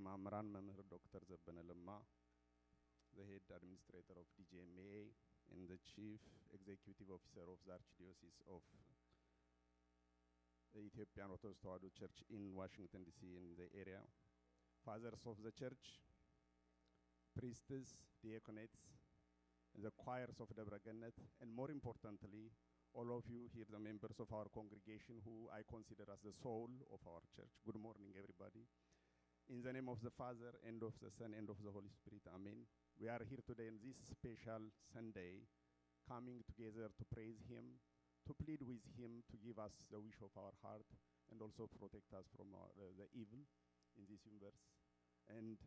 መምህራን መምህር ዶክተር ዘበነ ለማ, the head administrator of DGMA and the chief executive officer of the Archdiocese of the Ethiopian Orthodox Tewahedo Church in Washington DC in the area, fathers of the church, priests, diaconates, and the choirs of Debra, and more importantly, all of you here, the members of our congregation who I consider as the soul of our church. Good morning, everybody. In the name of the Father, and of the Son, and of the Holy Spirit, Amen. We are here today on this special Sunday, coming together to praise Him, to plead with Him to give us the wish of our heart, and also protect us from the evil in this universe. And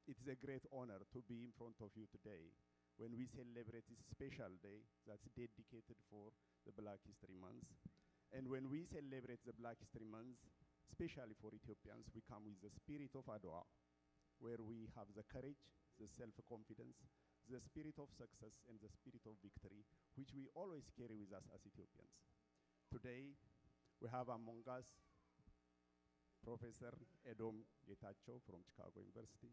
it is a great honor to be in front of you today, when we celebrate this special day that's dedicated for the Black History Month. And when we celebrate the Black History Month, especially for Ethiopians, we come with the spirit of Adwa, where we have the courage, the self-confidence, the spirit of success, and the spirit of victory, which we always carry with us as Ethiopians. Today, we have among us Professor Gacho from Chicago University.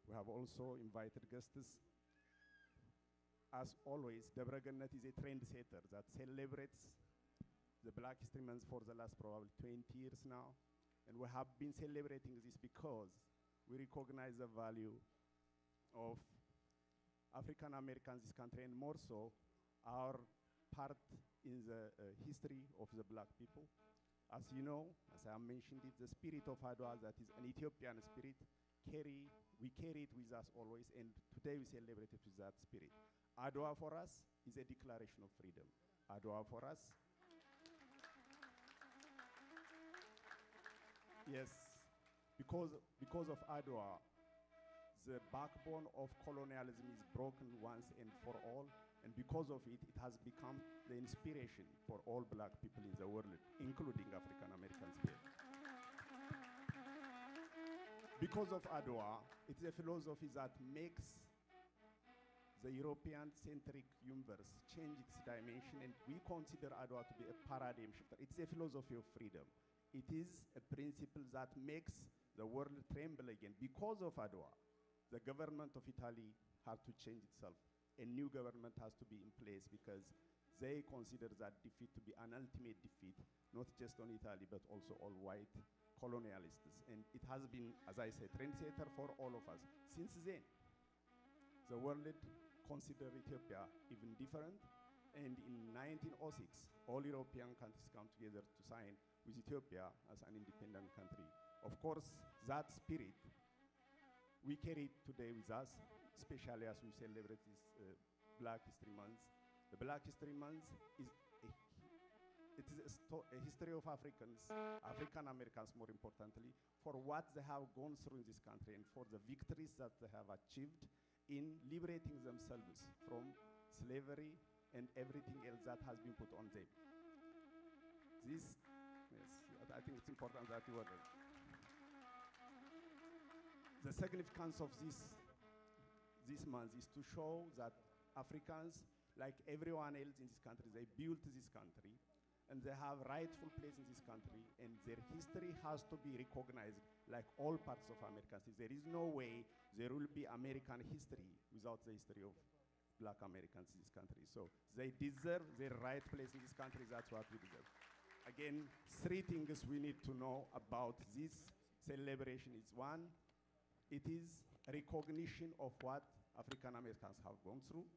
We have also invited guests. As always, Debra is a trendsetter that celebrates the Black History Month for the last probably 20 years now. And we have been celebrating this because we recognize the value of African Americans in this country, and more so, our part in the history of the Black people. As you know, as I mentioned it, the spirit of Adwa, that is an Ethiopian spirit, we carry it with us always, and today we celebrate it with that spirit. Adwa for us is a declaration of freedom. Adwa for us, yes, because of Adwa, the backbone of colonialism is broken once and for all, and because of it, it has become the inspiration for all Black people in the world, including African Americans here. Because of Adwa, it's a philosophy that makes the European-centric universe change its dimension, and we consider Adwa to be a paradigm shifter. It's a philosophy of freedom. It is a principle that makes the world tremble again. Because of Adwa, the government of Italy had to change itself. A new government has to be in place because they consider that defeat to be an ultimate defeat, not just on Italy, but also all white colonialists. And it has been, as I said, trendsetter for all of us. Since then, the world considered Ethiopia even different, and in 1906, all European countries come together to sign with Ethiopia as an independent country. Of course, that spirit, we carry it today with us, especially as we celebrate this Black History Month. The Black History Month is a history of Africans, African Americans more importantly, for what they have gone through in this country and for the victories that they have achieved in liberating themselves from slavery and everything else that has been put on them. This, yes, I think it's important that you are there. The significance of this month is to show that Africans, like everyone else in this country, they built this country, and they have rightful place in this country, and their history has to be recognized like all parts of American history. There is no way there will be American history without the history of Black Americans in this country. So they deserve their right place in this country. That's what we deserve. Again, three things we need to know about this celebration is: one, it is a recognition of what African Americans have gone through.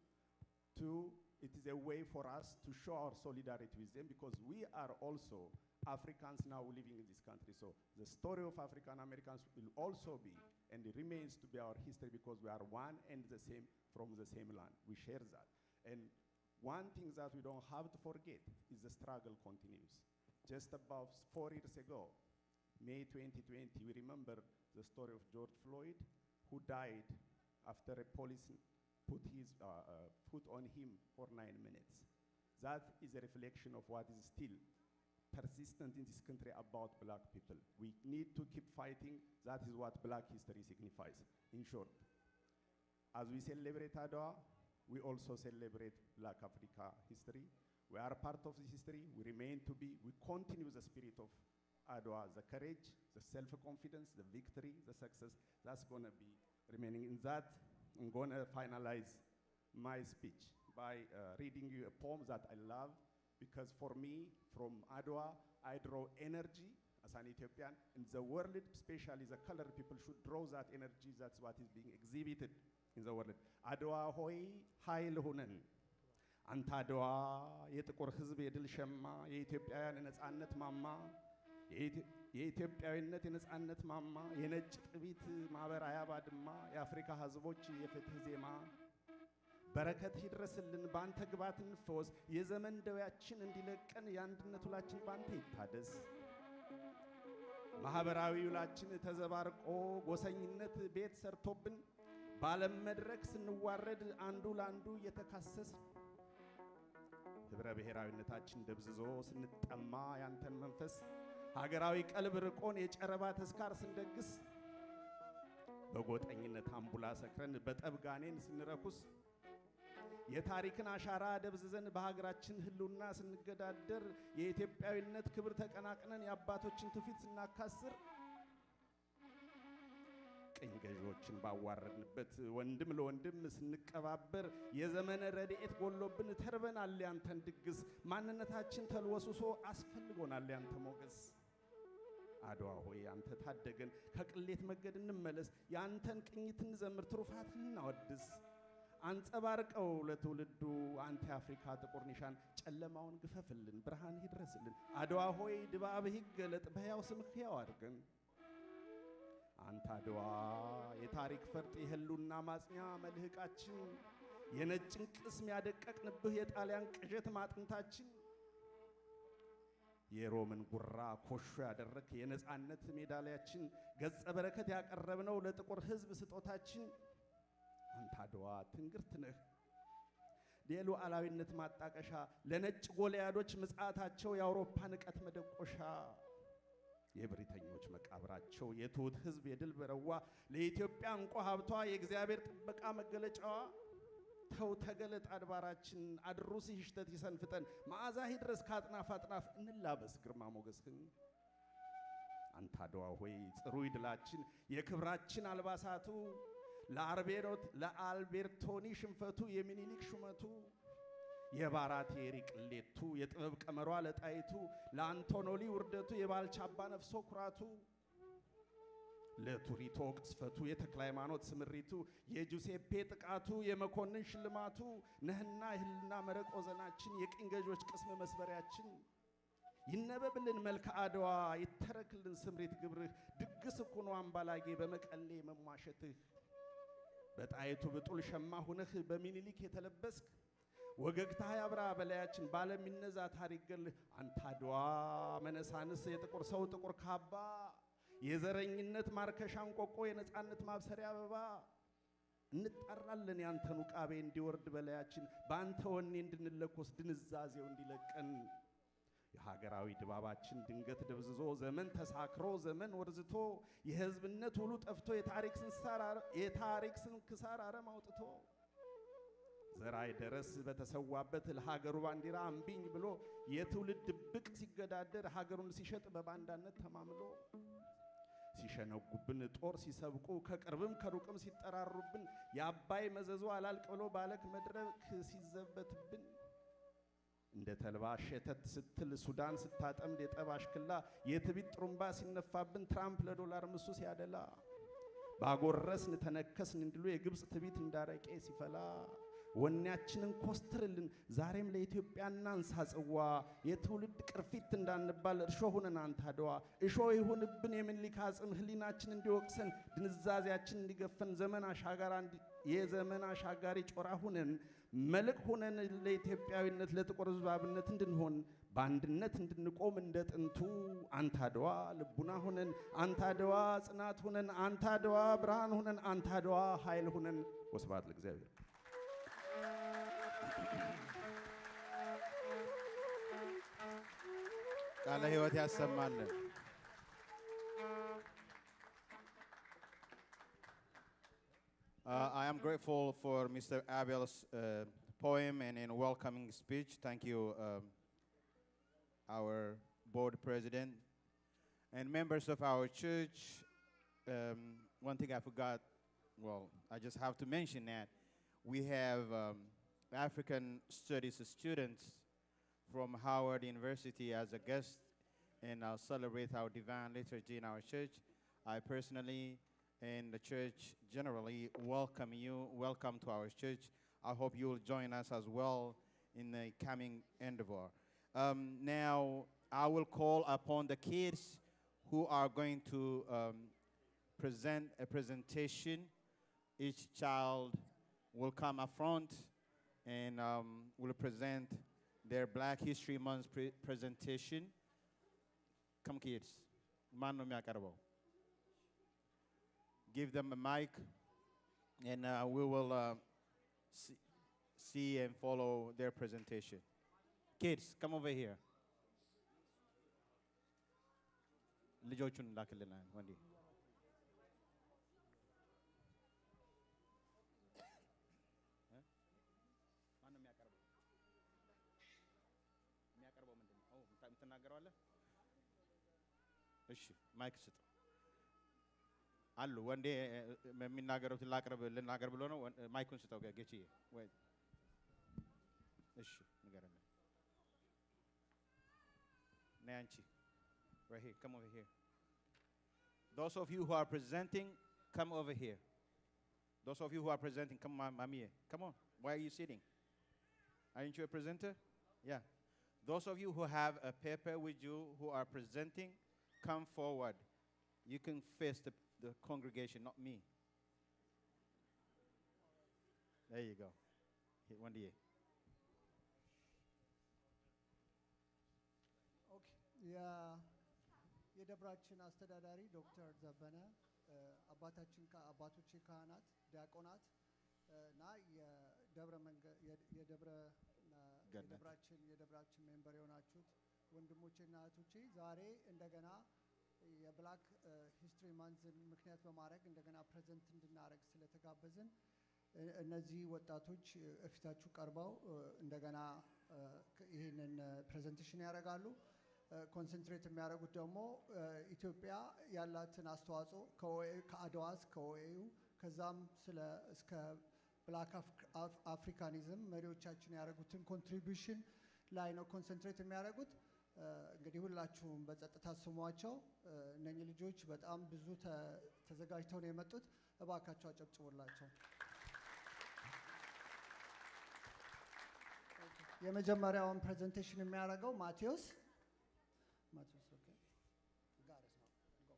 Two, it is a way for us to show our solidarity with them because we are also Africans now living in this country. So the story of African Americans will also be, and it remains to be, our history because we are one and the same from the same land. We share that. And one thing that we don't have to forget is the struggle continues. Just about 4 years ago, May 2020, we remember the story of George Floyd, who died after a police put his foot on him for 9 minutes. That is a reflection of what is still persistent in this country about Black people. We need to keep fighting. That is what Black history signifies. In short, as we celebrate Adwa, we also celebrate Black Africa history. We are part of this history. We remain to be. We continue the spirit of Adwa, the courage, the self-confidence, the victory, the success, that's going to be remaining. In that, I'm going to finalize my speech by reading you a poem that I love, because for me, from Adwa, I draw energy as an Ethiopian. In the world, especially the colored people should draw that energy. That's what is being exhibited in the world. Adwa hoy hayl hunen. Anta Adwa የጥቁር ህዝብ የድል ሸማ የኢትዮጵያውያን የነጻነት ማማ የኢትዮጵያዊነት የነጻነት ማማ የነጭ ጥቢት ማበራያ ባድማ የአፍሪካ ህዝቦች የፍትህ ዜማ በረከት ይድረስልን ባንተ ግባት እንፈወስ የዘመን ደዌያችን እንዲለቀን የአንድነት ውላችን ባንተ ይታደስ ማህበራዊ ውላችን ተዘባርቆ ጎሰኝነት ቤት ሰርቶብን ባለም መድረክ ስንዋረድ አንዱ ላንዱ እየተካሰስ ህብረ ብሔራዊነታችን ደብዝዞ ስንጠማ ያንተን መንፈስ ሀገራዊ ቀልብ ርቆን የጨረባ ተስካር ስንደግስ በጎጠኝነት አምቡላ ሰክረን በጠብጋኔን ስንረኩስ የታሪክን አሻራ ደብዝዘን በሀገራችን ህልውና ስንገዳደር የኢትዮጵያዊነት ክብር ተቀናቅነን የአባቶችን ትውፊት ስናካስር ቅኝ ገዢዎችን ባዋረድንበት ወንድም ለወንድም ስንቀባበር የዘመነ ረድኤት ጎሎብን ተርበናል ያንተን ድግስ ማንነታችን ተልወሱሶ አስፈልጎናል ያንተ ሞገስ አድዋ ሆይ አንተ ታደገን ከቅሌት መገድ እንመለስ ያንተን ቅኝትን ዘምር ትሩፋትን እናወድስ አንጸባርቀው ለትውልዱ አንተ አፍሪካ ጥቁር ኒሻን ጨለማውን ግፈፍልን ብርሃን ይድረስልን አድዋ ሆይ ድባብህ ይገለጥ በሕያው ስምህ ሕያው አድርገን አንተ አድዋ የታሪክ ፈርጥ የህልውና ማጽኛ መልህቃችን የነጭን ቅስም ያደቀቅንብህ የጣሊያን ቅዠት ማጥንታችን የሮምን ጉራ ኮሾ ያደረክ የነጻነት ሜዳሊያችን ገጸ በረከት ያቀረብነው ለጥቁር ህዝብ ስጦታችን አንተ አድዋ ትንግርት ነህ የሉዓላዊነት ማጣቀሻ ለነጭ ጎልያዶች ምጽአታቸው የአውሮፓ ንቀት መደቆሻ የብሪተኞች መቃብራቸው የትውት ህዝብ የድል በረዋ ለኢትዮጵያ እንቆ ሀብቷ የእግዚአብሔር ጥበቃ መገለጫዋ ተው ተገለጥ አድባራችን አድሩስ ይሽተት ይሰንፍጠን ማዕዛ ይድረስ ካጥናፍ አጥናፍ እንላበስ ግርማ ሞገስህን አንተ አድዋ ሆይ ጽሩይ ድላችን የክብራችን አልባሳቱ ለአልቤርቶኒ ሽንፈቱ የሚኒሊክ ሹመቱ የባራቴሪ ቅሌቱ የጥበብ ቀመሯ ለጣይቱ ለአንቶኖሊ ውርደቱ የባልቻባ ነፍሶ ኩራቱ ለቱሪቶ ቅስፈቱ የተክለ ሃይማኖት ስምሪቱ የጁሴፔ ጥቃቱ የመኮንን ሽልማቱ ነህና ህልና መረቆ ዘናችን የቅኝ ገዦች ቅስም መስበሪያችን ይነበብልን መልክዓ አድዋ ይተረክልን ስምሪት ግብርህ ድግስ ኩኖ አምባላጌ በመቀሌ መሟሸትህ በጣይቱ ብጡል ሸማ ሁነህ በሚኒሊክ የተለበስክ ወገግታ ያብራ በላያችን ባለም ይነዛ ታሪክ ገል አንተ አድዋ መነሳንስ የጥቁር ሰው ጥቁር ካባ የዘረኝነት ማርከሻን ቆቆ የነጻነት ማብሰሪያ አበባ እንጣራለን ያንተን ቃቤ እንዲወርድ በላያችን ባንተ ወኔ እንድንለኮስ ድንዛዜው እንዲለቀን የሀገራዊ ድባባችን ድንገት ደብዝዞ ዘመን ተሳክሮ ዘመን ወርዝቶ የህዝብነት ሁሉ ጠፍቶ የታሪክ ስንክሳር አረም አውጥቶ ዘራይ ደረስ በተሰዋበት ለሀገሩ ባንዲራ አምቢኝ ብሎ የትውልድ ድብቅ ሲገዳደር ሀገሩን ሲሸጥ በባንዳነት ተማምሎ ሲሸነጉብን ጦር ሲሰብቁ ከቅርብም ከሩቅም ሲጠራሩብን የአባይ መዘዙ አላልቅ ብሎ ባለክ መድረክ ሲዘበትብን እንደ ተልባ ሸተት ስትል ሱዳን ስታጠምድ የጠባሽክላ የትቢት ጥሩምባ ሲነፋብን ትራምፕ ለዶላር ምሱ ሲያደላ ባጎረስን ተነከስን እንድሉ የግብጽ ትቢት እንዳረቄ ሲፈላ ወኔያችንን ኮስትርልን ዛሬም ለኢትዮጵያና እንሳጽዋ የትውልድ ቅርፊት እንዳንባል እርሾ ሁነን አንተ አድዋ እሾ ይሁንብን የምኒልክ አጽም ህሊናችን እንዲወቅሰን ድንዛዜያችን እንዲገፈን የዘመን አሻጋሪ ጮራ ሁነን መልክ ሁነን ለኢትዮጵያዊነት ለጥቁር ህዝብ አብነት እንድንሆን በአንድነት እንድንቆም እንደ ጥንቱ አንተ አድዋ ልቡና ሁነን አንተ አድዋ ጽናት ሁነን አንተ አድዋ ብርሃን ሁነን አንተ አድዋ ኃይል ሁነን ወስብሐት ለእግዚአብሔር ቃለ ሕይወት ያሰማልን I am grateful for Mr. Abel's poem and in welcoming speech. Thank you, our board president. And members of our church, one thing I forgot, well, I just have to mention that we have African studies students from Howard University as a guest, and I'll celebrate our divine liturgy in our church. I personally and the church generally welcome you. Welcome to our church. I hope you will join us as well in the coming endeavor. Now, I will call upon the kids who are going to present a presentation. Each child will come up front and will present their Black History Month presentation. Come, kids. Mano me akarabo. Give them a mic, and we will see and follow their presentation. Kids, come over here. Lijochun lakelena Wendy. እሺ ማይክ ስጥ አሉ ወንዴ የሚናገረው ትላቀርብ ልናገር ብሎ ነው ማይኩን ስጠው ጌችዬ ወይ እሺ ንገረን ናንቺ right here come over here those of you who are presenting come over here those of you who are presenting come on mami come on why are you sitting aren't you a presenter yeah those of you who have a paper with you who are presenting come forward. You can face the congregation, not me. There you go. One day. Okay. የደብራችን አስተዳዳሪ ዶክተር ዘበነ አባታችን አባቶቼ ካህናት ዲያቆናት እና የደብራችን ሜምበር የሆናችሁት ወንድሞቼና እህቶቼ ዛሬ እንደገና የብላክ ሂስትሪ ማንዝን ምክንያት በማድረግ እንደገና ፕሬዘንት እንድናደርግ ስለተጋበዝን እነዚህ ወጣቶች እፊታችሁ ቀርበው እንደገና ይሄንን ፕሬዘንቴሽን ያደርጋሉ። ኮንሰንትሬት የሚያደርጉት ደግሞ ኢትዮጵያ ያላትን አስተዋጽኦ ከአድዋስ ከኦኤዩ ከዛም እስከ ብላክ አፍሪካኒዝም መሪዎቻችን ያደረጉትን ኮንትሪቢዩሽን ላይ ነው ኮንሰንትሬት የሚያደርጉት። እንግዲህ ሁላችሁም በጸጥታ ስሟቸው። እነኚህ ልጆች በጣም ብዙ ተዘጋጅተው ነው የመጡት። እባካችሁ አጨብጭቡላቸው። የመጀመሪያውን ፕሬዘንቴሽን የሚያደርገው ማቴዎስ okay. Got it now. Go.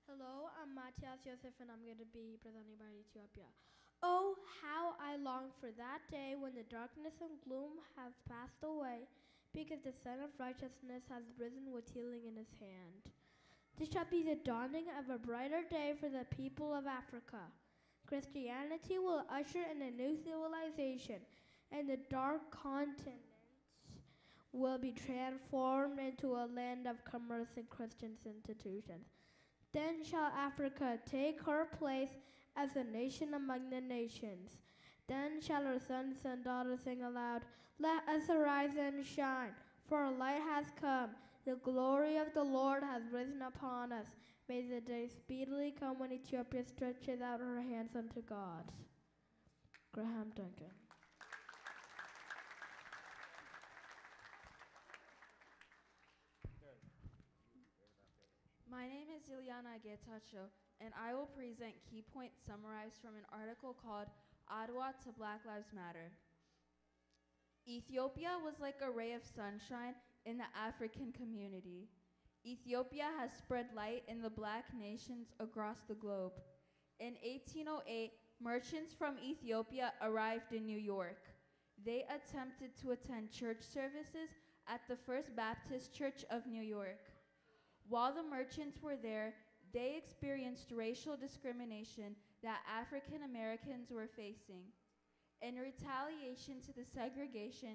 Hello, I'm Matthias Joseph and I'm going to be presenting about Ethiopia. Oh, how I long for that day when the darkness and gloom have passed away, because the Son of Righteousness has risen with healing in his hand. This shall be the dawning of a brighter day for the people of Africa. Christianity will usher in a new civilization, and the dark continent will be transformed into a land of commerce and Christian institutions. Then shall Africa take her place as a nation among the nations. Then shall her sons and daughters sing aloud, "Let us arise and shine, for our light has come. The glory of the Lord has risen upon us. May the day speedily come when Ethiopia stretches out her hands unto God." Graham Duncan. My name is Ileana Gacho, and I will present key points summarized from an article called Ottawa to Black Lives Matter. Ethiopia was like a ray of sunshine in the African community. Ethiopia has spread light in the Black nations across the globe. In 1808, merchants from Ethiopia arrived in New York. They attempted to attend church services at the First Baptist Church of New York. While the merchants were there, they experienced racial discrimination that African Americans were facing. In retaliation to the segregation,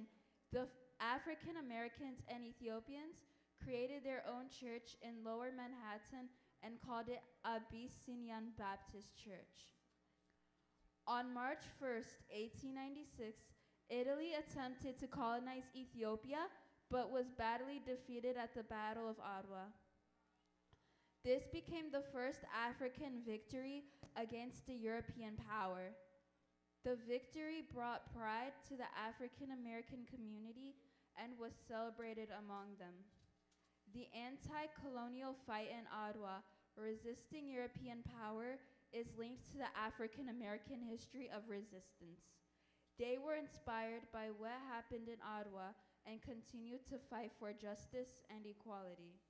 the African Americans and Ethiopians created their own church in Lower Manhattan and called it Abyssinian Baptist Church. On March 1st, 1896, Italy attempted to colonize Ethiopia, but was badly defeated at the Battle of Ottawa. This became the first African victory against the European power. The victory brought pride to the African American community and was celebrated among them. The anti-colonial fight in Ottawa, resisting European power, is linked to the African American history of resistance. They were inspired by what happened in Ottawa and continued to fight for justice and equality.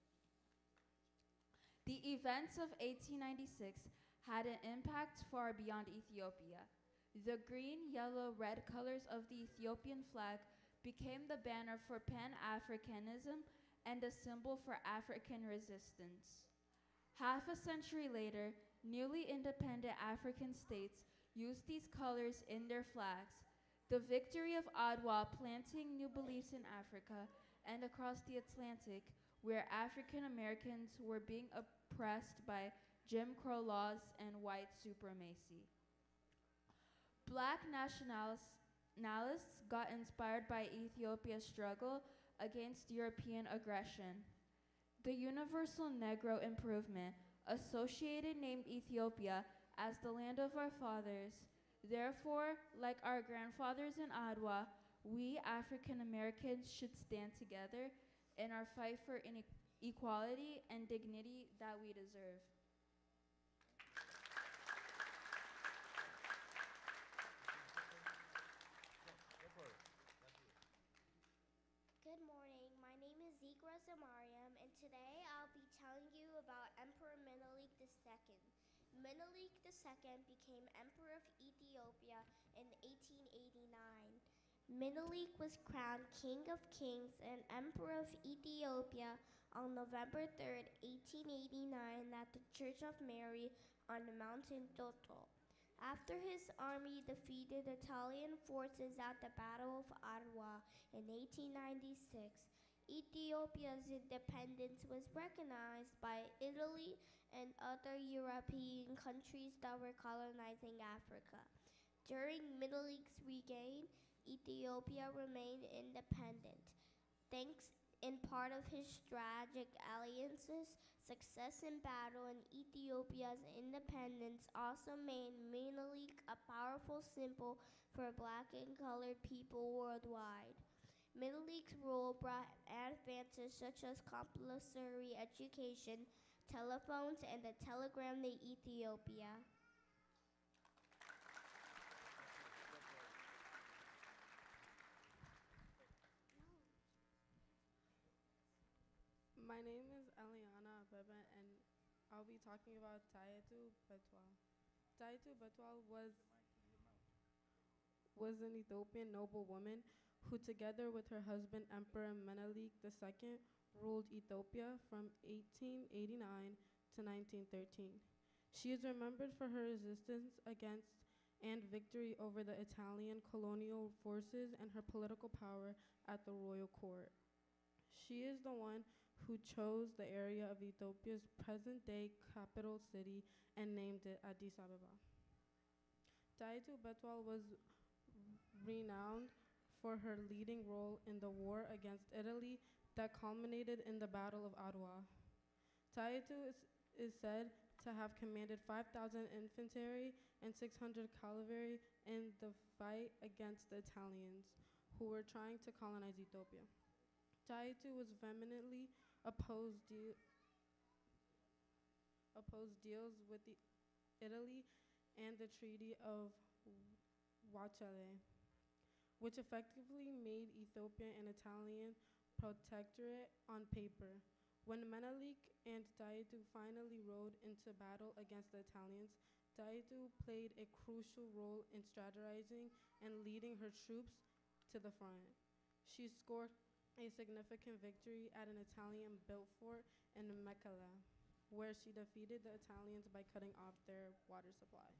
The events of 1896 had an impact far beyond Ethiopia. The green, yellow, red colors of the Ethiopian flag became the banner for Pan-Africanism and a symbol for African resistance. Half a century later, newly independent African states used these colors in their flags. The victory of Ottawa planting new beliefs in Africa and across the Atlantic, where African Americans were being oppressed by Jim Crow laws and white supremacy. Black nationalists got inspired by Ethiopia's struggle against European aggression. The Universal Negro Improvement associated named Ethiopia as the land of our fathers. Therefore, like our grandfathers in Ottawa, we African Americans should stand together in our fight for equality and dignity that we deserve. Good morning. My name is Zikra Zamariam, and today I'll be telling you about Emperor Menelik II. Menelik II became Emperor of Ethiopia in 1889. Menelik was crowned King of Kings and Emperor of Ethiopia on November 3rd, 1889 at the Church of Mary on the mountain Toto. After his army defeated Italian forces at the Battle of Ottawa in 1896, Ethiopia's independence was recognized by Italy and other European countries that were colonizing Africa. During Menelik's reign, Ethiopia remained independent. Thanks in part of his strategic alliances, success in battle, and Ethiopia's independence also made Menelik a powerful symbol for black and colored people worldwide. Menelik's rule brought advances such as compulsory education, telephones, and the telegram to Ethiopia. My name is Eliana Bebe, and I'll be talking about Keynote. Keynote was an Ethiopian noblewoman who, together with her husband, Emperor Menelik II, ruled Ethiopia from 1889 to 1913. She is remembered for her resistance against and victory over the Italian colonial forces and her political power at the royal court. She is the one who chose the area of Ethiopia's present-day capital city and named it Addis Ababa. Keynote was renowned for her leading role in the war against Italy that culminated in the Battle of Ottawa. Keynote is said to have commanded 5,000 infantry and 600 cavalry in the fight against the Italians, who were trying to colonize Ethiopia. Keynote was vehemently opposed deals with Italy and the Treaty of Wachale, which effectively made Ethiopia an Italian protectorate on paper. When Menelik and Keynote finally rode into battle against the Italians, Keynote played a crucial role in strategizing and leading her troops to the front. She scored a significant victory at an Italian-built fort in Mekelle, where she defeated the Italians by cutting off their water supply.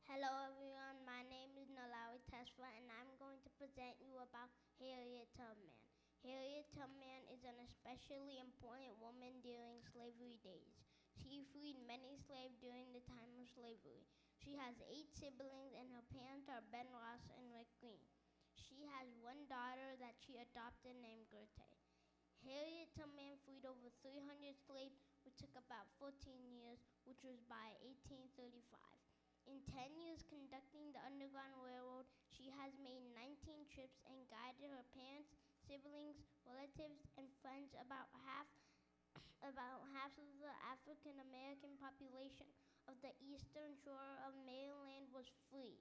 Hello everyone, my name is Nalawi Tesfa and I'm going to present you about Harriet Tubman. Harriet Tubman is an especially important woman during slavery days. She freed many slaves during the time of slavery. She has 8 siblings, and her parents are Ben Ross and Rick Green. She has one daughter that she adopted named Gertie. Harriet Tubman freed over 300 slaves, which took about 14 years, which was by 1835. In 10 years conducting the Underground Railroad, she has made 19 trips and guided her parents, siblings, relatives, and friends. About half of the African American population of the eastern shore of Maryland was free.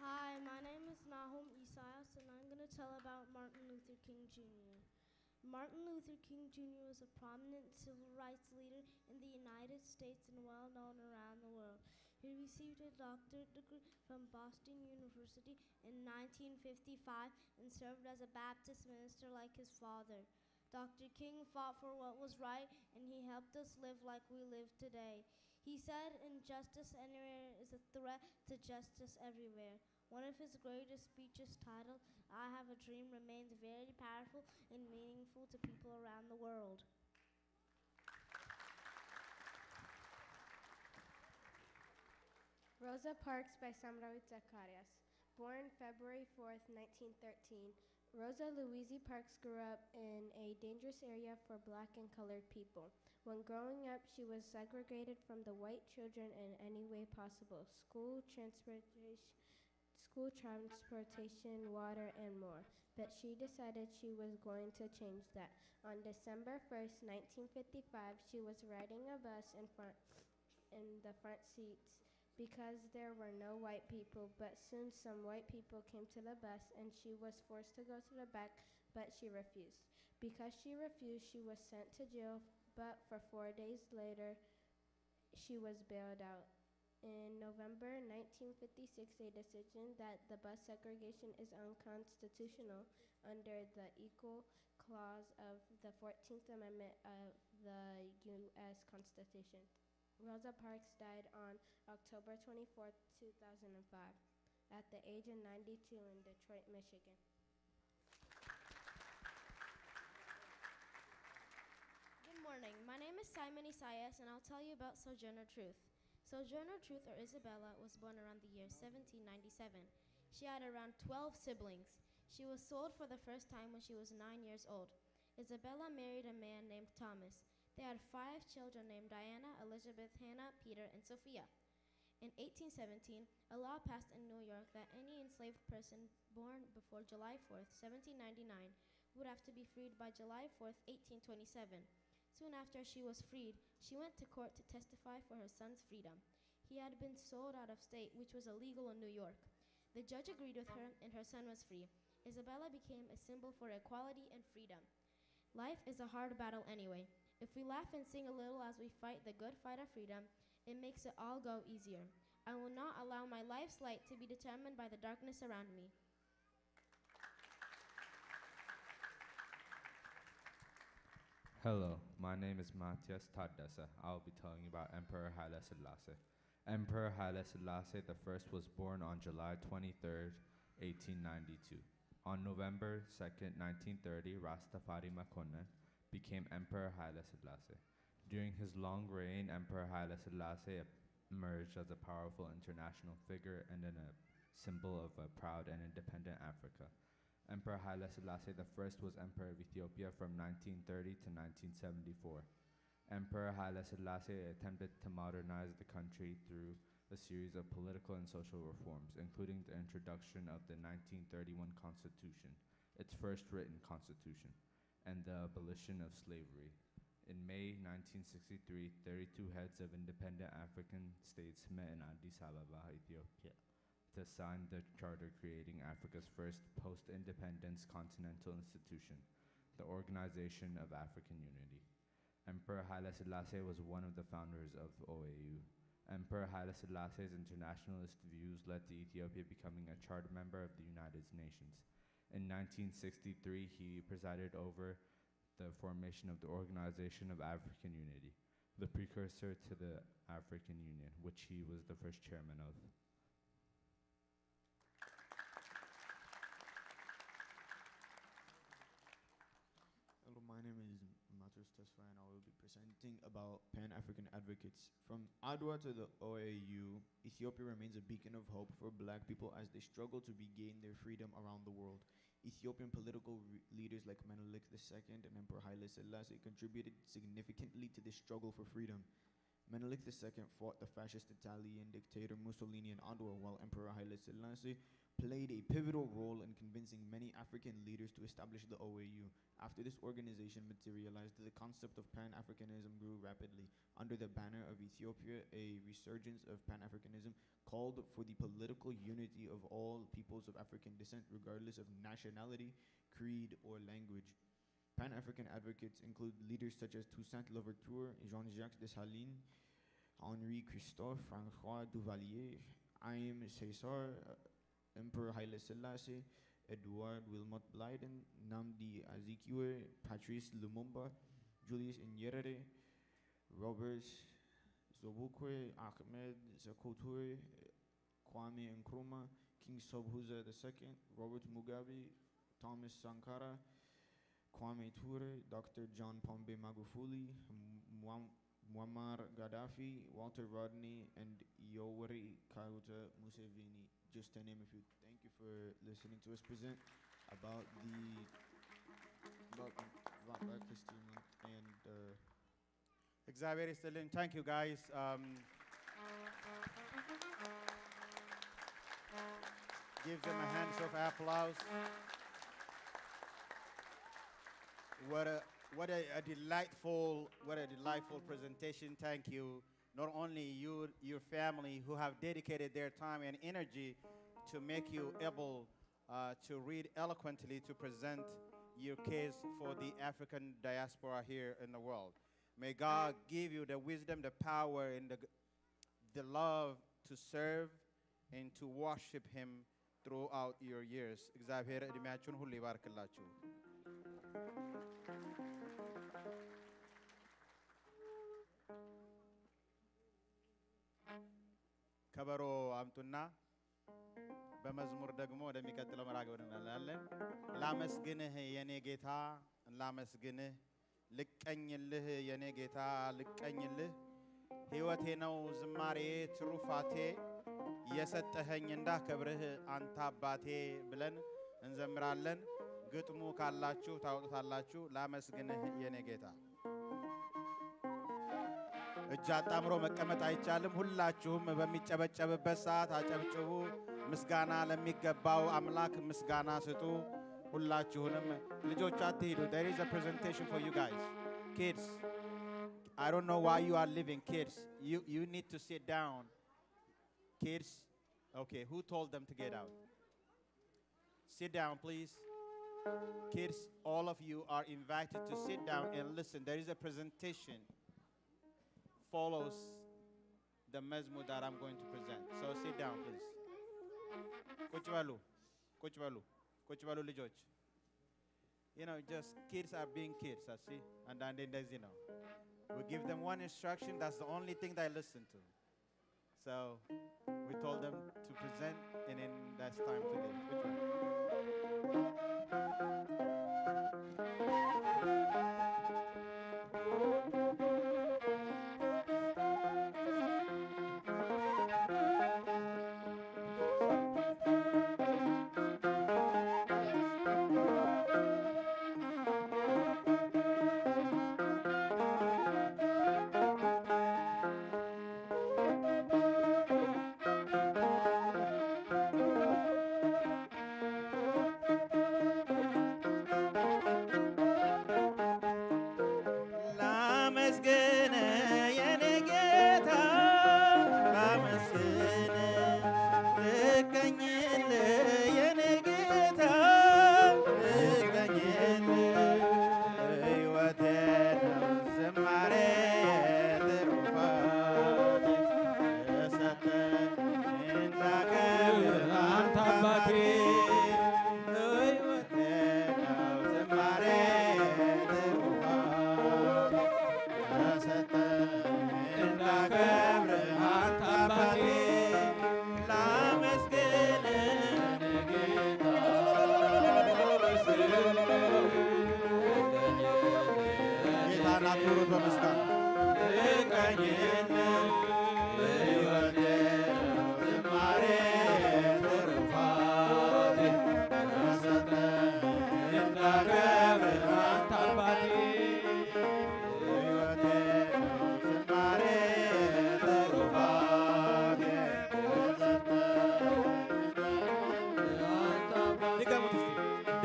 Hi, my name is Nahum Isaias, and I'm going to tell about Martin Luther King Jr. Martin Luther King Jr. was a prominent civil rights leader in the United States and well known around the world. He received a doctorate degree from Boston University in 1955 and served as a Baptist minister like his father. Dr. King fought for what was right, and he helped us live like we live today. He said, "Injustice anywhere is a threat to justice everywhere." One of his greatest speeches, titled "I Have a Dream," remains very powerful and meaningful to people around the world. Rosa Parks by Samrawit Zacharias. Born February 4th, 1913, Rosa Louise Parks grew up in a dangerous area for black and colored people. When growing up, she was segregated from the white children in any way possible: school, transportation, water, and more. But she decided she was going to change that. On December 1st, 1955, she was riding a bus in the front seats because there were no white people, but soon some white people came to the bus and she was forced to go to the back, but she refused. Because she refused, she was sent to jail, but for 4 days later, she was bailed out. In November 1956, a decision that the bus segregation is unconstitutional under the Equal Clause of the 14th Amendment of the U.S. Constitution. Rosa Parks died on October 24, 2005, at the age of 92 in Detroit, Michigan. Good morning. My name is Simon Isaias, and I'll tell you about Sojourner Truth. Sojourner Truth, or Isabella, was born around the year 1797. She had around 12 siblings. She was sold for the first time when she was 9 years old. Isabella married a man named Thomas. They had 5 children named Diana, Elizabeth, Hannah, Peter, and Sophia. In 1817, a law passed in New York that any enslaved person born before July 4th, 1799, would have to be freed by July 4th, 1827. Soon after she was freed, she went to court to testify for her son's freedom. He had been sold out of state, which was illegal in New York. The judge agreed with her, and her son was free. Isabella became a symbol for equality and freedom. Life is a hard battle anyway. If we laugh and sing a little as we fight the good fight of freedom, it makes it all go easier. I will not allow my life's light to be determined by the darkness around me. Hello, my name is Matthias Taddese. I'll be telling you about Emperor Haile Selassie. Emperor Haile Selassie I was born on July 23rd, 1892. On November 2nd, 1930, Rastafari Makonnen became Emperor Haile Selassie. During his long reign, Emperor Haile Selassie emerged as a powerful international figure and a symbol of a proud and independent Africa. Emperor Haile Selassie I was Emperor of Ethiopia from 1930 to 1974. Emperor Haile Selassie attempted to modernize the country through a series of political and social reforms, including the introduction of the 1931 Constitution, its first written constitution, and the abolition of slavery. In May 1963, 32 heads of independent African states met in Addis Ababa, Ethiopia, to sign the charter creating Africa's first post-independence continental institution, the Organization of African Unity. Emperor Haile Selassie was one of the founders of OAU. Emperor Haile Selassie's internationalist views led to Ethiopia becoming a charter member of the United Nations. In 1963, he presided over the formation of the Organization of African Unity, the precursor to the African Union, which he was the first chairman of. name is Matos Tesfa, and I will be presenting about Pan-African advocates. From Adwa to the OAU, Ethiopia remains a beacon of hope for black people as they struggle to regain their freedom around the world. Ethiopian political leaders like Menelik II and Emperor Haile Selassie contributed significantly to this struggle for freedom. Menelik II fought the fascist Italian dictator Mussolini in Adwa, while Emperor Haile Selassie played a pivotal role in convincing many African leaders to establish the OAU. After this organization materialized, the concept of Pan-Africanism grew rapidly. Under the banner of Ethiopia, a resurgence of Pan-Africanism called for the political unity of all peoples of African descent, regardless of nationality, creed, or language. Pan-African advocates include leaders such as Toussaint Louverture, Jean-Jacques Dessalines, Henri Christophe, François Duvalier, Aim César, Emperor Haile Selassie, Edward Wilmot Blyden, Nnamdi Azikiwe, Patrice Lumumba, Julius Nyerere, Robert Sobukwe, Ahmed Sékou Touré, Kwame Nkrumah, King Sobhuza II, Robert Mugabe, Thomas Sankara, Kwame Ture, Dr. John Pombe Magufuli, Muammar Gaddafi, Walter Rodney, and Yoweri Kaguta Museveni, just to name a few. Thank you for listening to us present about Black History Month and እግዚአብሔር ይስጥልን. Thank you guys. Give them a hand of applause. What a delightful presentation. Thank you. Not only you, your family, who have dedicated their time and energy to make you able to read eloquently, to present your case for the African diaspora here in the world. May God give you the wisdom, the power, and the love to serve and to worship Him throughout your years. እግዚአብሔር እድሜያችሁን ሁሉ ይባርክላችሁ. ከበሮ አምጡና በመዝሙር ደግሞ ወደሚቀጥለው መርሃ ግብር እንላለን። ላመስግንህ የኔ ጌታ ላመስግንህ፣ ልቀኝልህ የኔ ጌታ ልቀኝልህ፣ ሕይወቴ ነው ዝማሬ ትሩፋቴ፣ የሰጠኸኝ እንዳከብርህ አንተ አባቴ ብለን እንዘምራለን። ግጥሙ ካላችሁ ታውጡታላችሁ። ላመስግንህ የኔ ጌታ። እጅ አጣምሮ መቀመጥ አይቻልም። ሁላችሁም በሚጨበጨብበት ሰዓት አጨብጭቡ። ምስጋና ለሚገባው አምላክ ምስጋና ስጡ። ሁላችሁንም ልጆች አትሂዱ. There is a presentation for you guys. Kids, I don't know why you are leaving. Kids, you need to sit down. Kids, okay, who told them to get out? Sit down, please. Kids, all of you are invited to sit down and listen. There is a presentation follows the mezmur that I'm going to present. So sit down, please. ቁጭ በሉ ልጆች. You know, just kids are being kids, I see. And then እንደዚህ ነው. We give them one instruction, that's the only thing they listen to. So we told them to present, and then that's time to leave. Which one?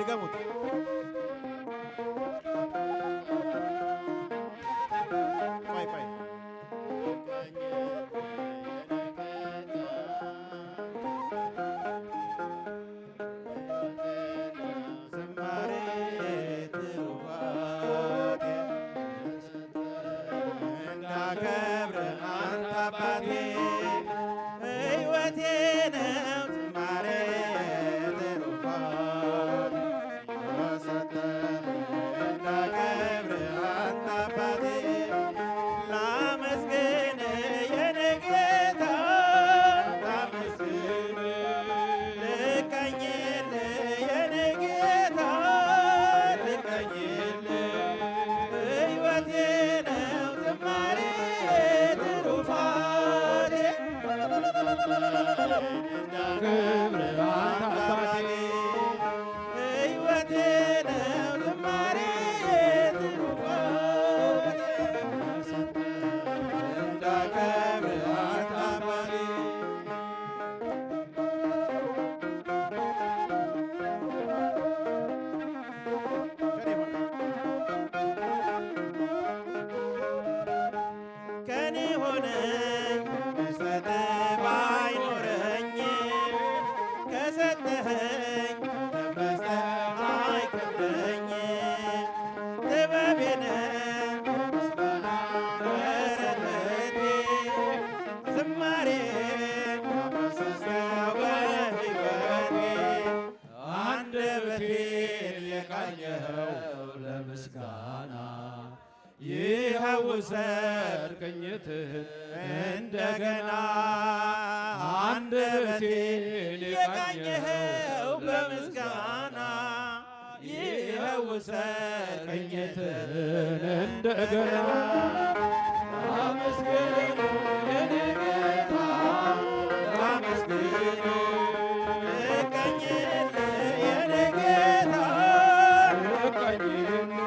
ድገሙት። ቆይ ቆይ ዝማሬ ትሩፋቴ እንዳከብር አንተ አባቴ ሕይወቴ ነው ዝማሬ ትሩፋቴ የሰጠህ እንዳከብር አንተ አባቴ ላመስግን የኔ ጌታ ላመስግን ልቀኝልህ የኔ ጌታ ልቀኝልህ ሕይወቴ ነው ዝማሬ ትሩፋቴ እንዳከብር አንተ አባቴ ሕይወቴ ነው ዝማሬ ትሩፋቴ እንዳከብር አንተ አባቴ ከኔ ሆነኝ መስጠትህ ባይኖረኝ ከሰጠኸኝ ከመስጠት አይከብደኝ ጥበቤ ነህ ምስጋና መሰረቴ ዝማሬ ያፈሰስከው በሕይወቴ አንደበቴን የቃኘኸው ለምስጋና ይኸው ውሰድ ቅኝትህን እንደገና አንደበቴን የቃኘኸው በምስጋና ይኸው ውሰድ ቅኝትህን እንደገና አመስግን የኔ ጌታ አመስግን ልቀኝልህ የኔ ጌታ ልቀኝልህ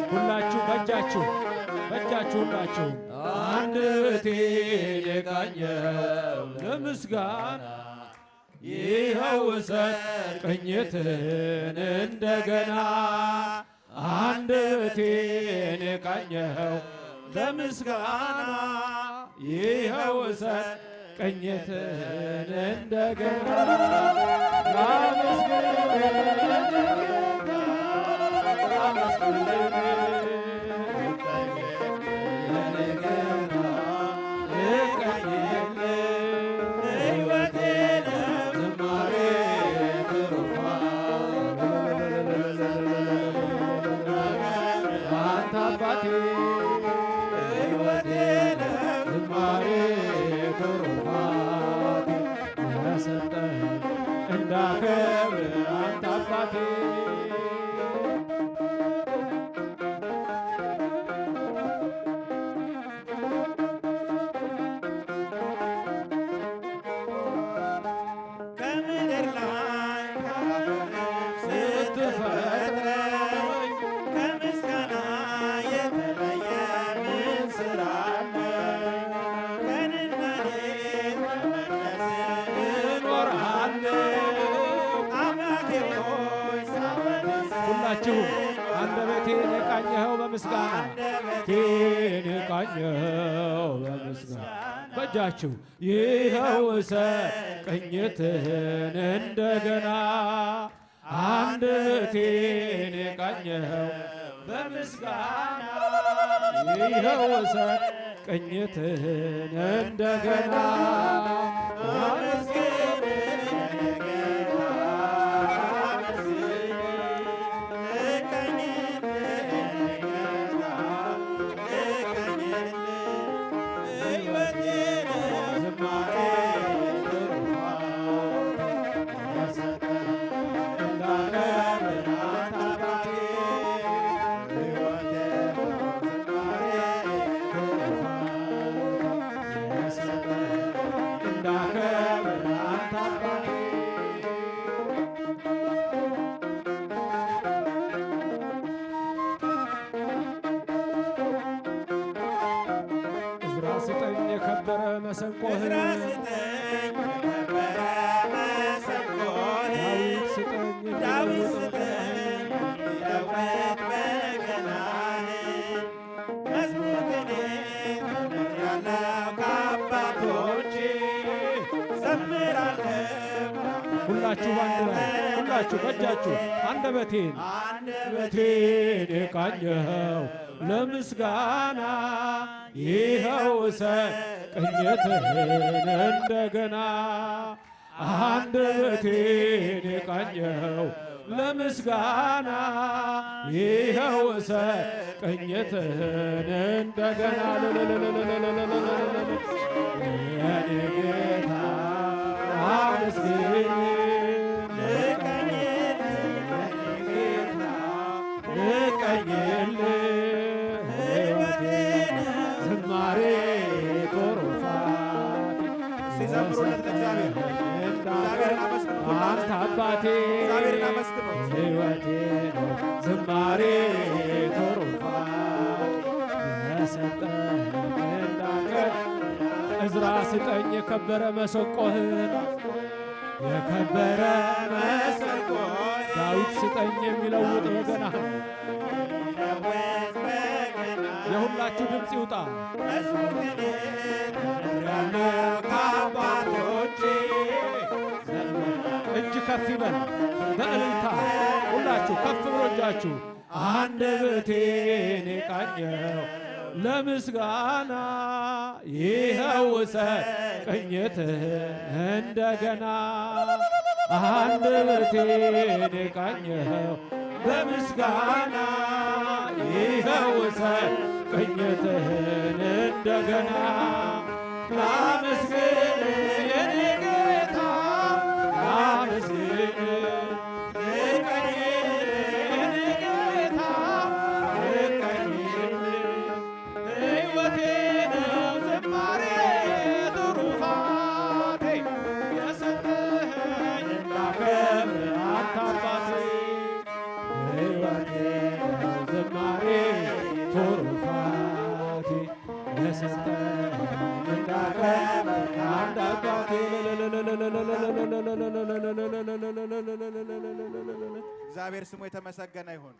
ሁላችሁ በእጃችሁ ሁላችሁ አንደበቴን የቃኘው ለምስጋና ይኸው ውሰድ ቅኝትህን እንደገና አንደበቴን የቃኘው ለምስጋና ይኸው ውሰድ ቅኝትህን እንደገና ላመስግን እንዳከብር አንተ አባቴ ከምድር ላይ ስትፈጥረኝ ከምስጋና የተለየ ምን ስራ አለኝ? ቀንና ሌት በመቅደስህ እኖራለሁ አምላኬ ሆይ ሳወድስህ ሁላችሁ አንደበቴን የቃኘኸው በምስጋና አንደበቴን የቃኘኸው በምስጋና በእጃችሁ ይኸው ውሰድ ቅኝትህን እንደገና አንደበቴን የቃኘኸው በምስጋና ይኸው ውሰድ ቅኝትህን እንደገና አመስግን የከበረ መሰንቆህን ዳዊት ስጠኝ ለውጥ በገናህን መዝሙርን ተምሬአለሁ ከአባቶቼ ዘምራለሁ። ሁላችሁ ባንድ ላይ ሁላችሁ በእጃችሁ አንደበቴን የቃኘኸው ለምስጋና ይኸው ቅኝትህን እንደገና አንደበቴን የቃኘኸው ለምስጋና ይኸው ቅኝትህን እንደገና የኔ ጌታ አመስግን ልቀኝልህ ሕይወቴን ዝማሬ ትሩፋት ሲዘምሩለት እግዚአብሔርን አመስግኑ። አንተ አባቴ ሕይወቴን ዝማሬ ትሩፋት የሰጠኝ እንዳንተ እዝራ ስጠኝ የከበረ መሰንቆህን የከበረ መሰንቆህን ዳዊት ስጠኝ የሚለውጥ በገናህን የሁላችሁ ድምፅ ይውጣ። ከአባቶቼ እጅ ከፍ ይበል በእልልታ ሁላችሁ ከፍ ብሎ እጃችሁ አንደበቴን የቃኘው ለምስጋና ይኸው ቅኝትህን እንደገና አንደበቴን የቃኘው በምስጋና ይኸው ቅኝትህን እንደገና ላመስግን የኔ ጌታ ላመስግን የኔ ጌታ ሕይወቴ ነው ዝማሬ ትሩፋቴ የሰጠኸኝ እንዳከብር አንተ አባቴ ሕይወቴ ነው ዝማሬ ትሩፋቴ የሰጠኸኝ እንዳከብር አንተ አባቴ እግዚአብሔር ስሙ የተመሰገነ ይሁን።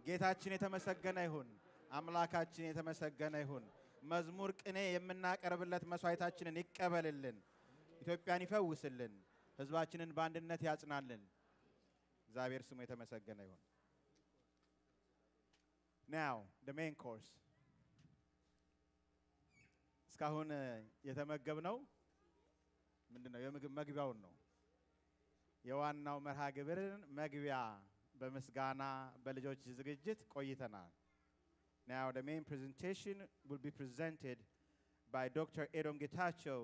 ጌታችን የተመሰገነ ይሁን። አምላካችን የተመሰገነ ይሁን። መዝሙር ቅኔ የምናቀርብለት መስዋዕታችንን ይቀበልልን። ኢትዮጵያን ይፈውስልን። ሕዝባችንን በአንድነት ያጽናልን። እግዚአብሔር ስሙ የተመሰገነ ይሁን። Now, the main course. እስካሁን የተመገብነው ምንድነው? የምግብ መግቢያውን ነው። የዋናው መርሃ ግብርን መግቢያ በምስጋና በልጆች ዝግጅት ቆይተናል። Now the main presentation will be presented by Dr. Gacho,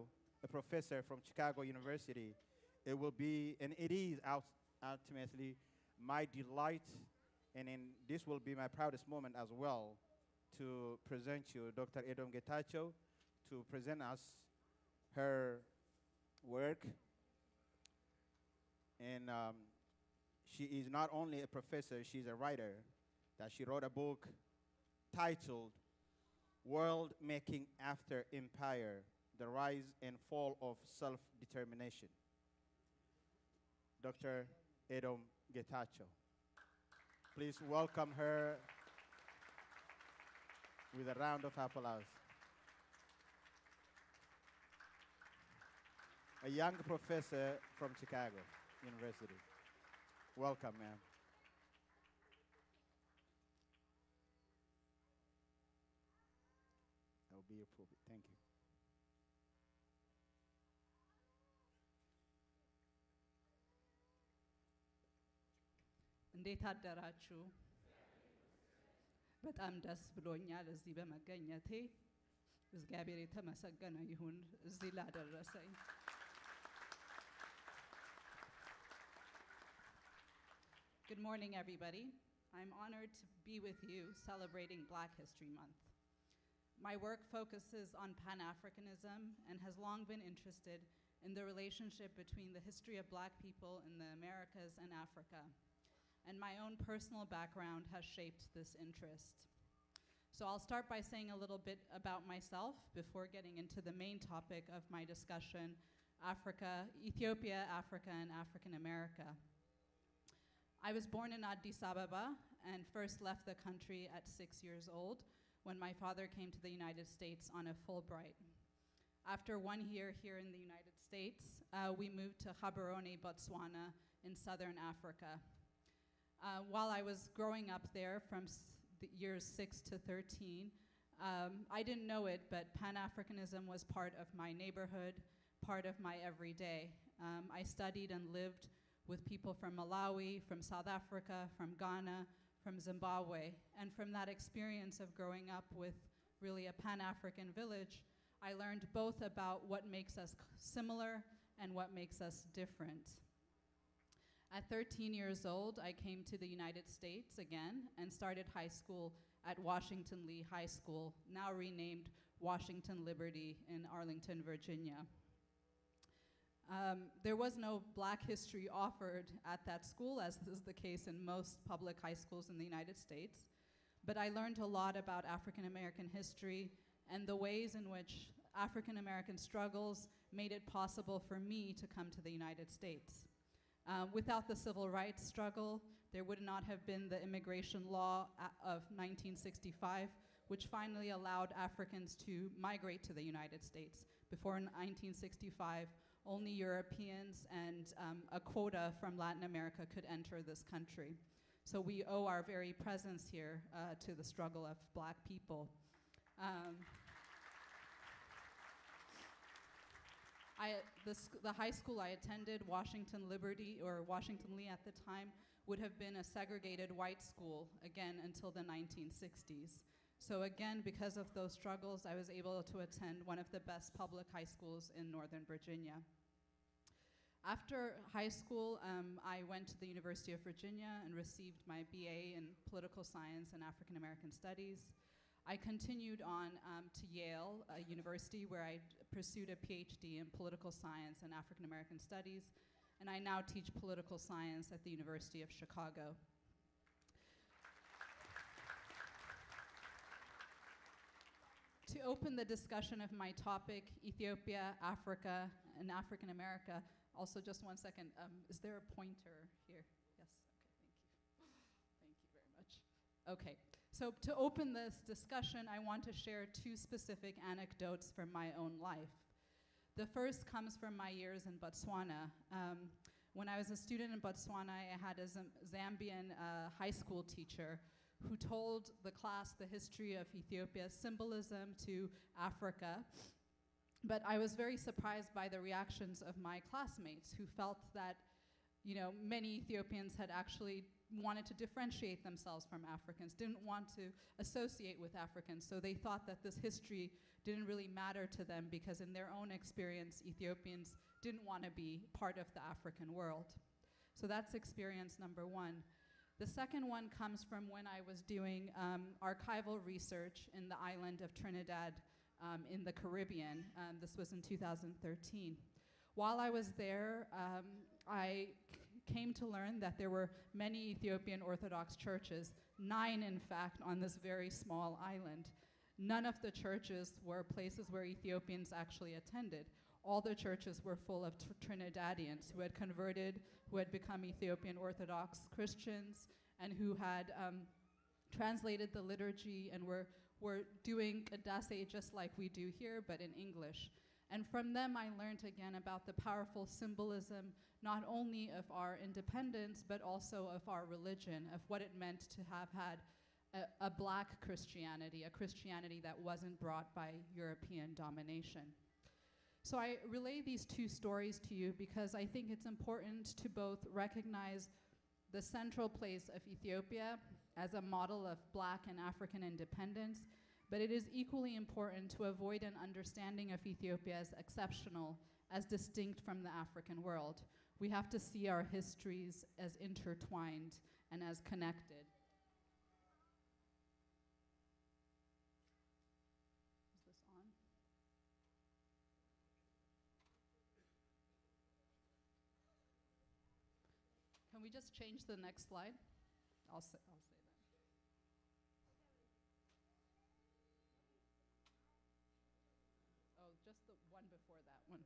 a professor from Chicago University. It will be, and it is ultimately my delight, and this will be my proudest moment as well, to present you Dr. Gacho, to present us her work. And she is not only a professor, she's a writer, that she wrote a book titled World Making After Empire, The Rise and Fall of Self-Determination. Dr. Gacho. Please welcome her with a round of applause. A young professor from Chicago University. Welcome, ma'am. That will be your Thank you. እንዴት አደራችሁ? በጣም ደስ ብሎኛል እዚህ በመገኘቴ። እግዚአብሔር የተመሰገነ ይሁን እዚህ ላደረሰኝ። Good morning, everybody. I'm honored to be with you celebrating Black History Month. My work focuses on Pan-Africanism and has long been interested in the relationship between the history of Black people in the Americas and Africa. And my own personal background has shaped this interest. So I'll start by saying a little bit about myself before getting into the main topic of my discussion, Africa, Ethiopia, Africa, and African America. I was born in Addis Ababa and first left the country at 6 years old when my father came to the United States on a Fulbright. After 1 year here in the United States, we moved to Gaborone, Botswana in southern Africa. While I was growing up there from the years 6 to 13, I didn't know it, but Pan-Africanism was part of my neighborhood, part of my everyday. I studied and lived with people from Malawi, from South Africa, from Ghana, from Zimbabwe. And from that experience of growing up with really a Pan-African village, I learned both about what makes us similar and what makes us different. At 13 years old, I came to the United States again and started high school at Washington Lee High School, now renamed Washington Liberty in Arlington, Virginia. There was no Black history offered at that school, as is the case in most public high schools in the United States, but I learned a lot about African American history and the ways in which African American struggles made it possible for me to come to the United States. Without the civil rights struggle, there would not have been the immigration law of 1965, which finally allowed Africans to migrate to the United States. Before 1965, only Europeans and a quota from Latin America could enter this country. So we owe our very presence here to the struggle of Black people. The high school I attended, Washington Liberty, or Washington Lee at the time, would have been a segregated white school, again, until the 1960s. So again, because of those struggles, I was able to attend one of the best public high schools in Northern Virginia. After high school, I went to the University of Virginia and received my BA in Political Science and African American Studies. I continued on to Yale University, where I pursued a PhD in Political Science and African American Studies, and I now teach political science at the University of Chicago. To open the discussion of my topic, Ethiopia, Africa, and African America, also just 1 second, is there a pointer here? Yes, okay, thank you. Thank you very much. Okay, so to open this discussion, I want to share 2 specific anecdotes from my own life. The first comes from my years in Botswana. When I was a student in Botswana, I had a Zambian high school teacher who told the class the history of Ethiopia's symbolism to Africa. But I was very surprised by the reactions of my classmates who felt that, many Ethiopians had actually wanted to differentiate themselves from Africans, didn't want to associate with Africans. So they thought that this history didn't really matter to them because in their own experience, Ethiopians didn't want to be part of the African world. So that's experience number 1. The second one comes from when I was doing archival research in the island of Trinidad in the Caribbean. This was in 2013. While I was there, I came to learn that there were many Ethiopian Orthodox churches, 9 in fact, on this very small island. None of the churches were places where Ethiopians actually attended. All the churches were full of Trinidadians who had converted, who had become Ethiopian Orthodox Christians, and who had translated the liturgy and were doing ቅዳሴ just like we do here, but in English. And from them, I learned again about the powerful symbolism, not only of our independence, but also of our religion, of what it meant to have had a black Christianity, a Christianity that wasn't brought by European domination. So I relay these two stories to you because I think it's important to both recognize the central place of Ethiopia as a model of black and African independence, but it is equally important to avoid an understanding of Ethiopia as exceptional, as distinct from the African world. We have to see our histories as intertwined and as connected. Is this on? Can we just change the next slide? I'll say that. Oh, just the one before that one.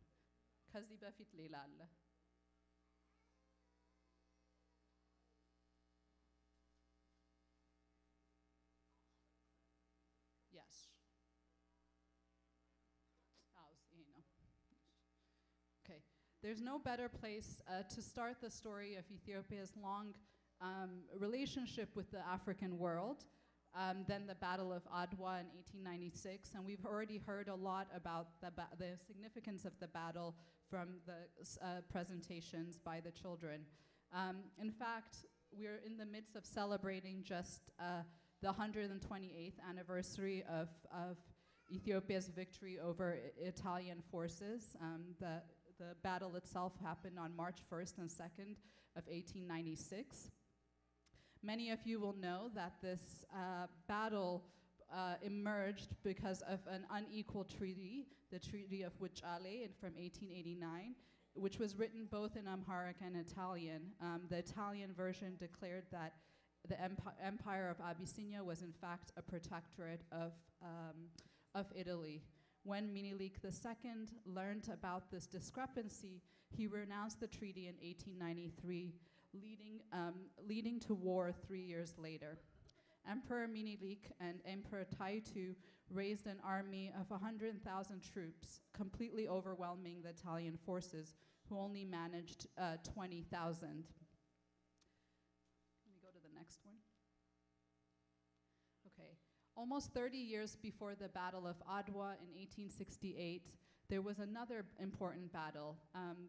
ከዚህ በፊት ሌላ አለ። Yes. ይሄ ነው. Okay. There's no better place to start the story of Ethiopia's long relationship with the African world than the Battle of Adwa in 1896. And we've already heard a lot about the significance of the battle from the presentations by the children. In fact, we're in the midst of celebrating just the 128th anniversary of Ethiopia's victory over Italian forces. The battle itself happened on March 1st and 2nd of 1896. Many of you will know that this battle emerged because of an unequal treaty, the Treaty of Wuchale from 1889, which was written both in Amharic and Italian. The Italian version declared that the Empire of Abyssinia was in fact a protectorate of Italy. When Minilik II learned about this discrepancy, he renounced the treaty in 1893, leading to war 3 years later. Emperor Minilik and Emperor Taitu raised an army of 100,000 troops, completely overwhelming the Italian forces, who only managed 20,000. Can we go to the next one? Okay. Almost 30 years before the Battle of Adwa in 1868, there was another important battle.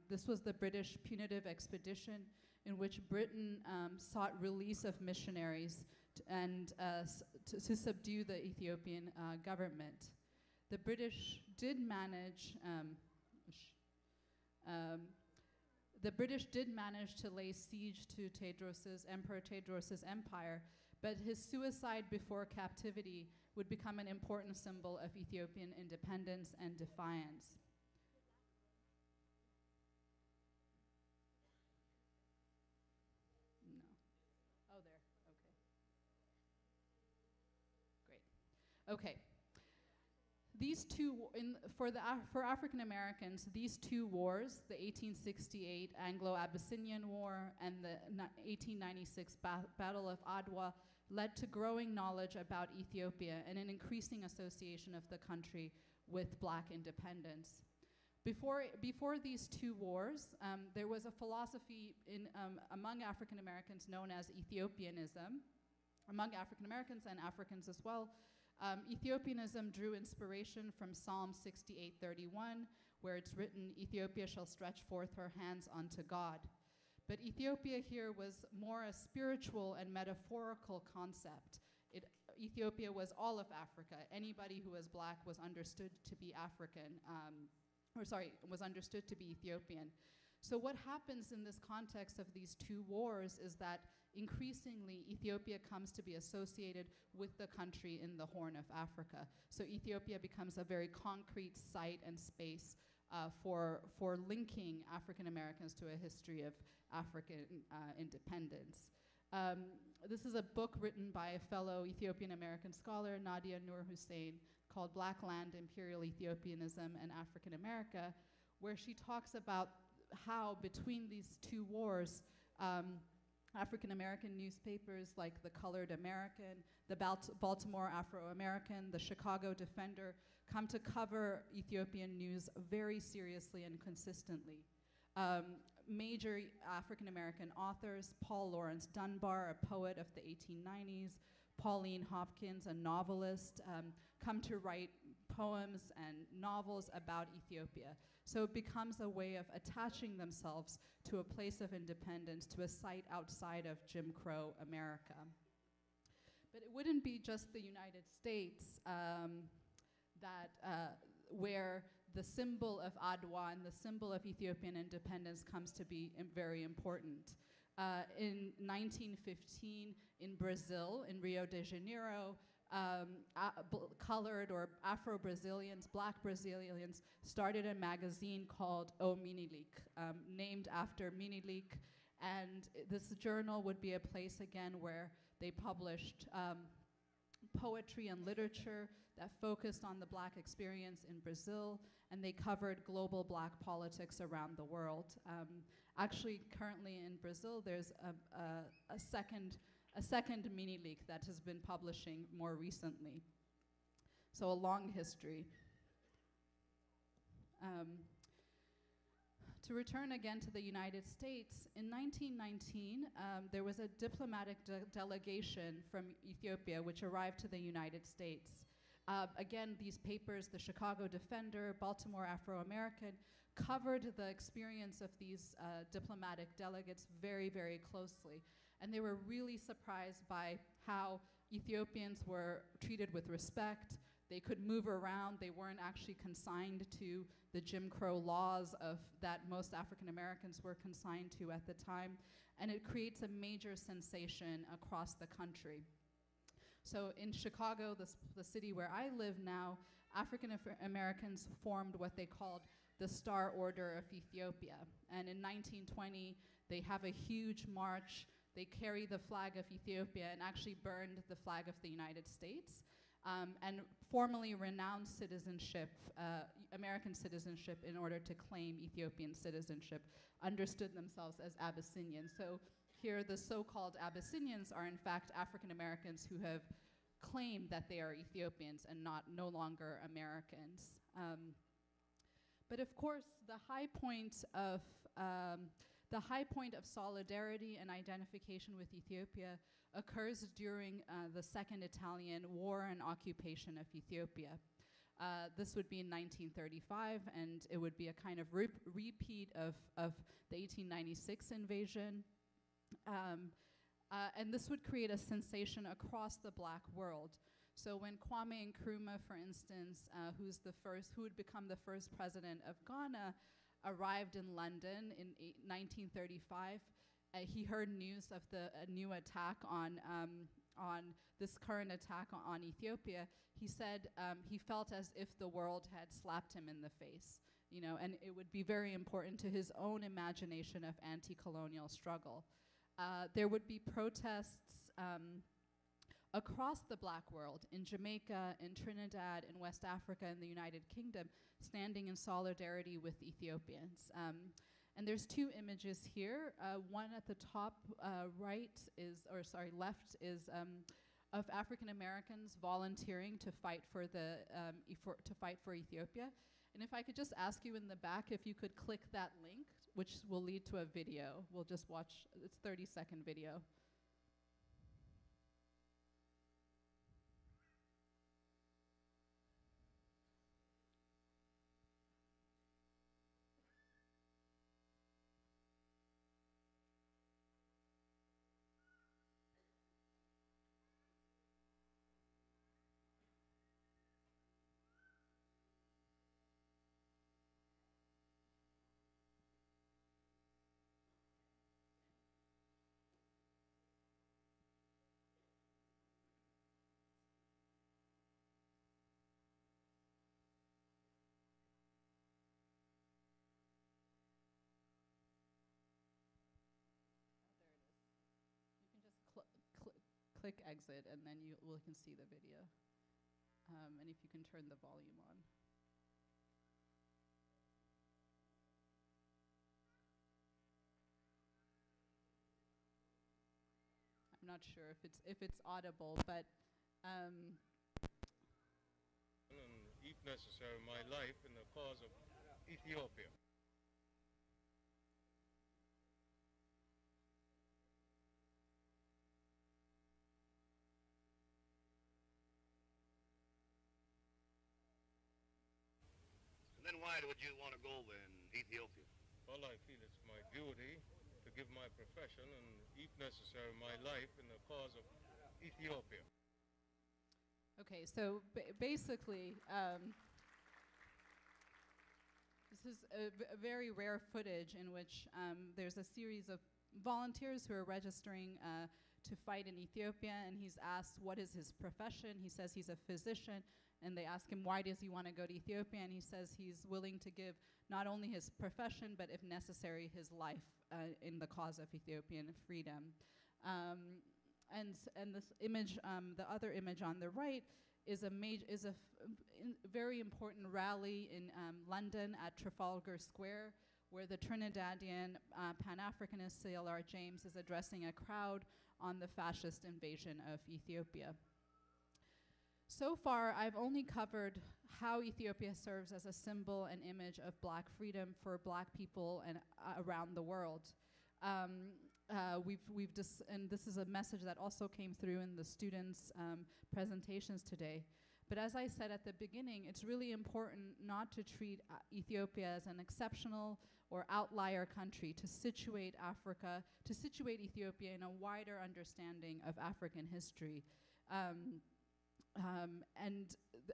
This was the British punitive expedition in which Britain sought release of missionaries to subdue the Ethiopian government. The British did manage to lay siege to Emperor Tewodros's empire, but his suicide before captivity would become an important symbol of Ethiopian independence and defiance. No. Oh, there. Okay. Great. Okay. These two, for African Americans, these two wars, the 1868 Anglo-Abyssinian War and the 1896 Battle of Adwa, led to growing knowledge about Ethiopia and an increasing association of the country with black independence. Before these two wars, there was a philosophy among African Americans known as Ethiopianism, among African Americans and Africans as well. Ethiopianism drew inspiration from Psalm 68:31, where it's written, "Ethiopia shall stretch forth her hands unto God." But Ethiopia here was more a spiritual and metaphorical concept. Ethiopia was all of Africa. Anybody who was black was understood to be African, was understood to be Ethiopian. So what happens in this context of these two wars is that increasingly Ethiopia comes to be associated with the country in the Horn of Africa. So Ethiopia becomes a very concrete site and space for linking African Americans to a history of African independence. This is a book written by a fellow Ethiopian American scholar, Nadia Nur Hussein, called Black Land, Imperial Ethiopianism and African America, where she talks about how between these two wars, African American newspapers like the Colored American, the Baltimore Afro-American, the Chicago Defender come to cover Ethiopian news very seriously and consistently. Major African American authors, Paul Lawrence Dunbar, a poet of the 1890s, Pauline Hopkins, a novelist, come to write poems and novels about Ethiopia. So it becomes a way of attaching themselves to a place of independence, to a site outside of Jim Crow America. But it wouldn't be just the United States where the symbol of Adwa and the symbol of Ethiopian independence comes to be very important. In 1915, in Brazil, in Rio de Janeiro, colored or Afro-Brazilians, black Brazilians, started a magazine called O Minilik, named after Minilik. And this journal would be a place, again, where they published poetry and literature that focused on the black experience in Brazil, and they covered global black politics around the world. Actually, currently in Brazil, there's a second mini leak that has been publishing more recently. So a long history. To return again to the United States, in 1919, there was a diplomatic delegation from Ethiopia which arrived to the United States. Again, these papers, the Chicago Defender, Baltimore Afro-American, covered the experience of these diplomatic delegates very, very closely. And they were really surprised by how Ethiopians were treated with respect. They could move around. They weren't actually consigned to the Jim Crow laws that most African Americans were consigned to at the time. And it creates a major sensation across the country. So in Chicago, the city where I live now, African Americans formed what they called the Star Order of Ethiopia. And in 1920, they have a huge march. They carry the flag of Ethiopia and actually burned the flag of the United States. And formally renounced citizenship, American citizenship, in order to claim Ethiopian citizenship, understood themselves as Abyssinians. So here the so-called Abyssinians are in fact African Americans who have claimed that they are Ethiopians and no longer Americans. But of course, the high point of solidarity and identification with Ethiopia occurs during the Second Italian War and occupation of Ethiopia. This would be in 1935, and it would be a kind of repeat of the 1896 invasion. And this would create a sensation across the black world. So when Kwame Nkrumah, for instance, who would become the first president of Ghana, arrived in London in 1935, he heard news of a new attack on this current attack on Ethiopia. He said he felt as if the world had slapped him in the face, and it would be very important to his own imagination of anti-colonial struggle. There would be protests across the black world, in Jamaica, in Trinidad, in West Africa, in the United Kingdom, standing in solidarity with Ethiopians. And there's two images here. One at the top left is of African Americans volunteering to fight for Ethiopia. And if I could just ask you in the back if you could click that link, which will lead to a video. We'll just watch, it's 30-second video. Click exit, and then you can see the video. And if you can turn the volume on. I'm not sure if it's audible, but if necessary, my life in the cause of Ethiopia. then why would you want to go in Ethiopia? Well, I feel it's my duty to give my profession and, if necessary, my life in the cause of Ethiopia. Okay, so basically, this is a very rare footage in which there's a series of volunteers who are registering to fight in Ethiopia, and he's asked what is his profession. He says he's a physician, and they ask him why does he want to go to Ethiopia, and he says he's willing to give not only his profession, but if necessary, his life in the cause of Ethiopian freedom. And this image, the other image on the right, is a very important rally in London at Trafalgar Square, where the Trinidadian Pan-Africanist C.L.R. James is addressing a crowd on the fascist invasion of Ethiopia. So far, I've only covered how Ethiopia serves as a symbol and image of black freedom for black people and around the world. And this is a message that also came through in the students' presentations today. But as I said at the beginning, it's really important not to treat Ethiopia as an exceptional or outlier country, to situate Africa, to situate Ethiopia in a wider understanding of African history. And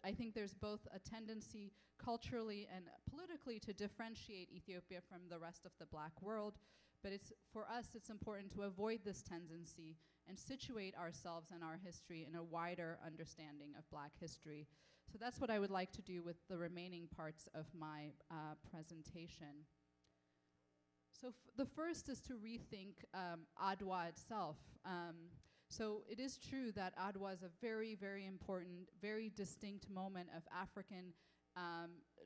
I think there's both a tendency culturally and politically to differentiate Ethiopia from the rest of the black world, but for us it's important to avoid this tendency and situate ourselves and our history in a wider understanding of black history. So that's what I would like to do with the remaining parts of my presentation. So the first is to rethink Adwa itself. So it is true that Adwa is a very, very important, very distinct moment of African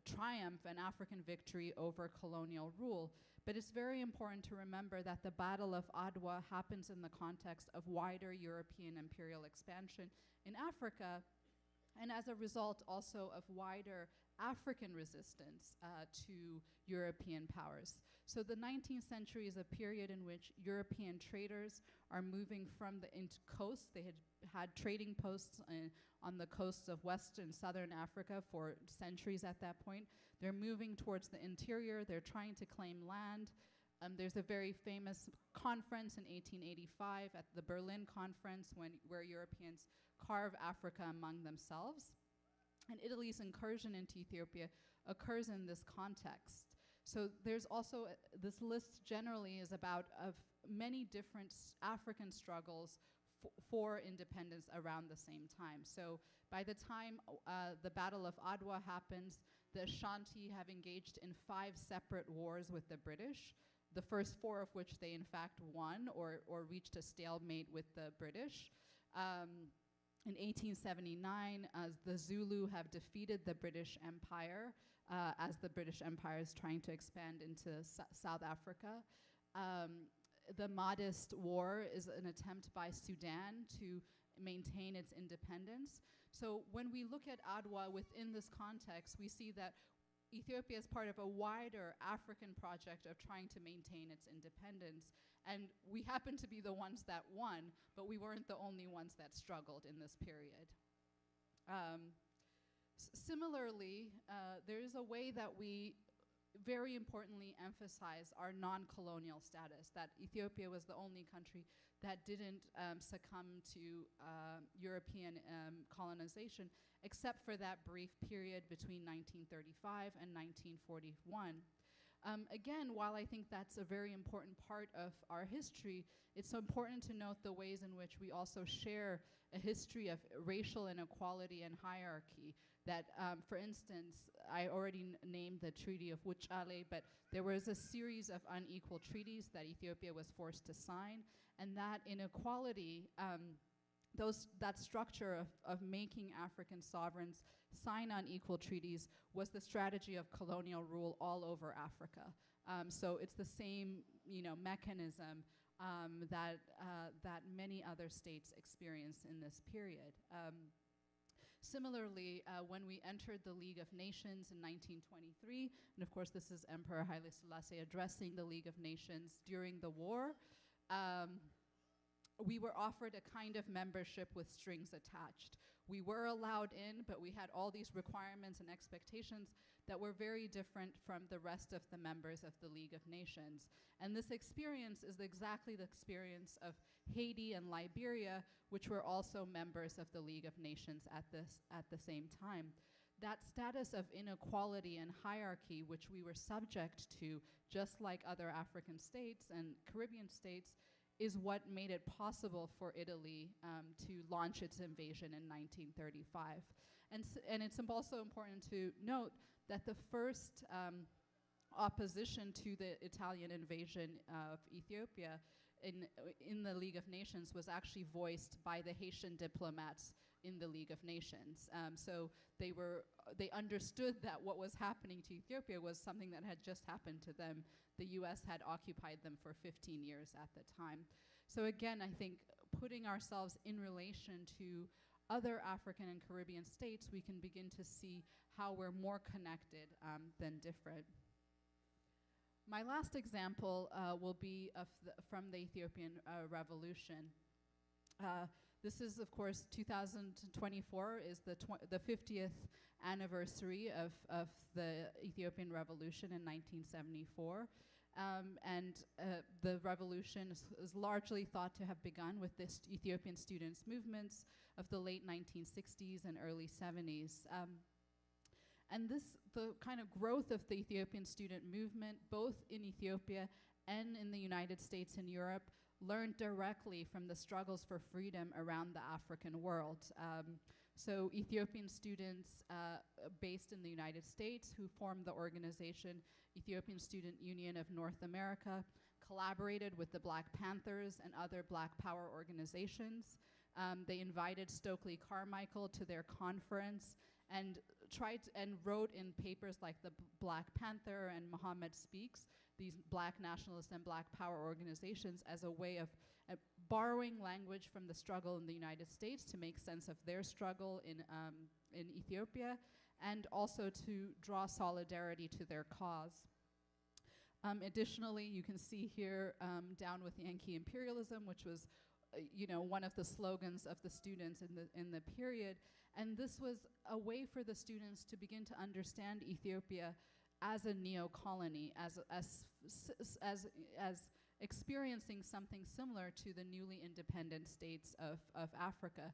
triumph and African victory over colonial rule. But it's very important to remember that the Battle of Adwa happens in the context of wider European imperial expansion in Africa, and as a result also of wider African resistance to European powers. So the 19th century is a period in which European traders are moving from the coast. They had trading posts on the coasts of West and Southern Africa for centuries at that point. They're moving towards the interior. They're trying to claim land. There's a very famous conference in 1885 at the Berlin Conference where Europeans carve Africa among themselves. And Italy's incursion into Ethiopia occurs in this context. So there's also, this list generally is about of many different African struggles for independence around the same time. So by the time the Battle of Adwa happens, the Ashanti have engaged in 5 separate wars with the British, the first 4 of which they in fact won or reached a stalemate with the British. In 1879, the Zulu have defeated the British Empire as the British Empire is trying to expand into South Africa. The Mahdist War is an attempt by Sudan to maintain its independence. So when we look at Adwa within this context, we see that Ethiopia is part of a wider African project of trying to maintain its independence. And we happen to be the ones that won, but we weren't the only ones that struggled in this period. Similarly, there is a way that we very importantly emphasize our non-colonial status, that Ethiopia was the only country that didn't succumb to European colonization, except for that brief period between 1935 and 1941. Again, while I think that's a very important part of our history, it's important to note the ways in which we also share a history of racial inequality and hierarchy. That, for instance, I already named the Treaty of Wuchale, but there was a series of unequal treaties that Ethiopia was forced to sign, and that inequality, that structure of making African sovereigns sign unequal treaties was the strategy of colonial rule all over Africa. So it's the same, mechanism that many other states experienced in this period. Similarly, when we entered the League of Nations in 1923, and of course this is Emperor Haile Selassie addressing the League of Nations during the war, we were offered a kind of membership with strings attached. We were allowed in, but we had all these requirements and expectations that were very different from the rest of the members of the League of Nations. And this experience is exactly the experience of Haiti and Liberia, which were also members of the League of Nations at the same time. That status of inequality and hierarchy, which we were subject to, just like other African states and Caribbean states, is what made it possible for Italy to launch its invasion in 1935. And it's also important to note that the first opposition to the Italian invasion of Ethiopia in the League of Nations was actually voiced by the Haitian diplomats in the League of Nations. So they understood that what was happening to Ethiopia was something that had just happened to them. The US had occupied them for 15 years at the time. So again, I think putting ourselves in relation to other African and Caribbean states, we can begin to see how we're more connected than different. My last example will be from the Ethiopian Revolution. This is, of course, 2024 is the 50th anniversary of the Ethiopian Revolution in 1974. The revolution is largely thought to have begun with the Ethiopian students' movements of the late 1960s and early 70s. The kind of growth of the Ethiopian student movement, both in Ethiopia and in the United States and Europe, learned directly from the struggles for freedom around the African world. So Ethiopian students based in the United States who formed the organization Ethiopian Student Union of North America collaborated with the Black Panthers and other Black Power organizations. They invited Stokely Carmichael to their conference and wrote in papers like the Black Panther and Muhammad Speaks, these Black nationalist and Black Power organizations, as a way of borrowing language from the struggle in the United States to make sense of their struggle in Ethiopia, and also to draw solidarity to their cause. Additionally, you can see here down with Yankee imperialism, which was one of the slogans of the students in the period. And this was a way for the students to begin to understand Ethiopia as a neo-colony, as experiencing something similar to the newly independent states of Africa,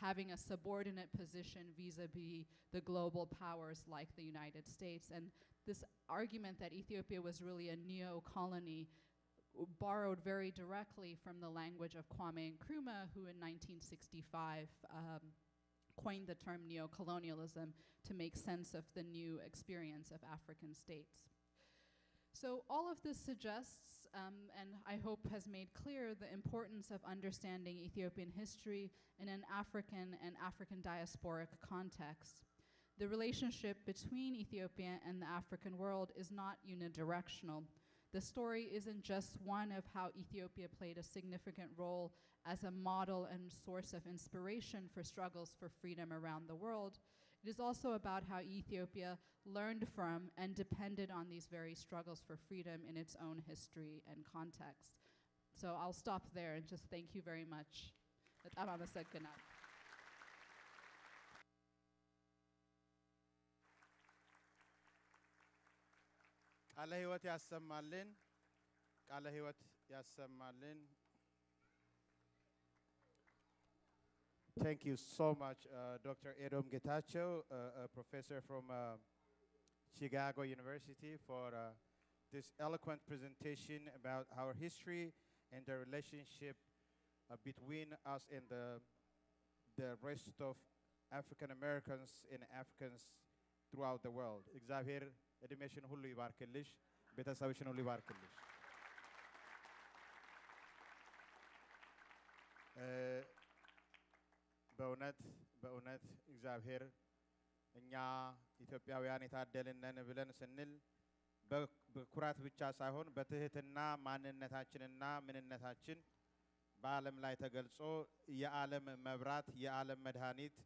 having a subordinate position vis-a-vis the global powers like the United States. And this argument that Ethiopia was really a neo-colony borrowed very directly from the language of Kwame Nkrumah, who in 1965 coined the term neocolonialism to make sense of the new experience of African states. So all of this suggests, and I hope has made clear, the importance of understanding Ethiopian history in an African and African diasporic context. The relationship between Ethiopia and the African world is not unidirectional. The story isn't just one of how Ethiopia played a significant role as a model and source of inspiration for struggles for freedom around the world. It is also about how Ethiopia learned from and depended on these very struggles for freedom in its own history and context. So I'll stop there and just thank you very much. ቃለ ሕይወት ያሰማልን። ቃለ ሕይወት ያሰማልን። Thank you so much, Dr. Gacho, a professor from Chicago University, for this eloquent presentation about our history and the relationship between us and the rest of African Americans and Africans throughout the world. እግዚአብሔር እድሜሽን ሁሉ ይባርክልሽ፣ ቤተሰብሽን ሁሉ ይባርክልሽ። በእውነት እግዚአብሔር እኛ ኢትዮጵያውያን የታደልን ነን ብለን ስንል በኩራት ብቻ ሳይሆን በትህትና ማንነታችንና ምንነታችን በዓለም ላይ ተገልጾ የዓለም መብራት፣ የዓለም መድኃኒት፣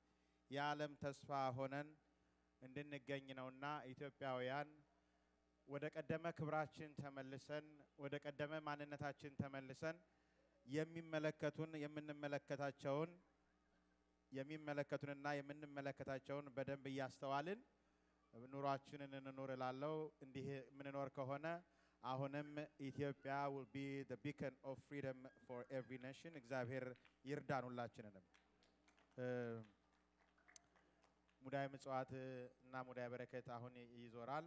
የዓለም ተስፋ ሆነን እንድንገኝ ነውና ኢትዮጵያውያን ወደ ቀደመ ክብራችን ተመልሰን ወደ ቀደመ ማንነታችን ተመልሰን የሚመለከቱንና የምንመለከታቸውን በደንብ እያስተዋልን ኑሯችንን እንኖር እላለሁ። እንዲህ ምንኖር ከሆነ አሁንም ኢትዮጵያ will be the beacon of freedom for every nation። እግዚአብሔር ይርዳን ሁላችንንም። ሙዳየ ምጽዋት እና ሙዳየ በረከት አሁን ይዞራል።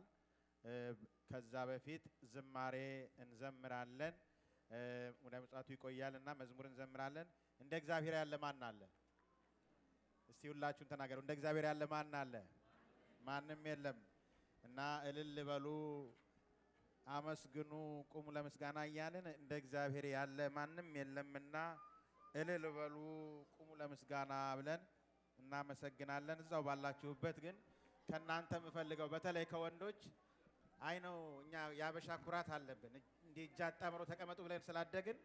ከዛ በፊት ዝማሬ እንዘምራለን። ሙዳየ ምጽዋቱ ይቆያልና መዝሙር እንዘምራለን። እንደ እግዚአብሔር ያለ ማን አለ? እስቲ ሁላችሁም ተናገሩ። እንደ እግዚአብሔር ያለ ማን አለ? ማንም የለም። እና እልል በሉ፣ አመስግኑ፣ ቁሙ ለምስጋና እያልን እንደ እግዚአብሔር ያለ ማንም የለምና እልል በሉ፣ ቁሙ ለምስጋና ብለን እናመሰግናለን። እዛው ባላችሁበት ግን ከናንተ የምፈልገው በተለይ ከወንዶች አይ ነው እኛ ያበሻ ኩራት አለብን። እንዴ እጅ አጣምሮ ተቀመጡ ብለን ስላደግን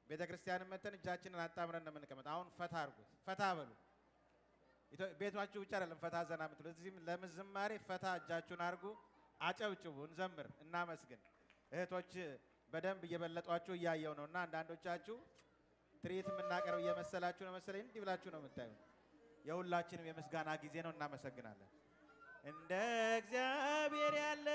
ቤተክርስቲያንን መተን እጃችንን አጣምረን ነው የምንቀመጥ። አሁን ፈታ አድርጉት፣ ፈታ በሉ። ቤቷችሁ ብቻ አይደለም ፈታ ዘና የምትሉ እዚህም ለምዝማሬ ፈታ እጃችሁን አድርጉ፣ አጨብጭቡ፣ እንዘምር፣ እናመስግን። እህቶች በደንብ እየበለጧችሁ እያየው ነውና አንዳንዶቻችሁ ትርኢት የምናቀርብ እየመሰላችሁ ነው መሰለኝ እንዲህ ብላችሁ ነው የምታዩት። የሁላችንም የምስጋና ጊዜ ነው። እናመሰግናለን። እንደ እግዚአብሔር ያለ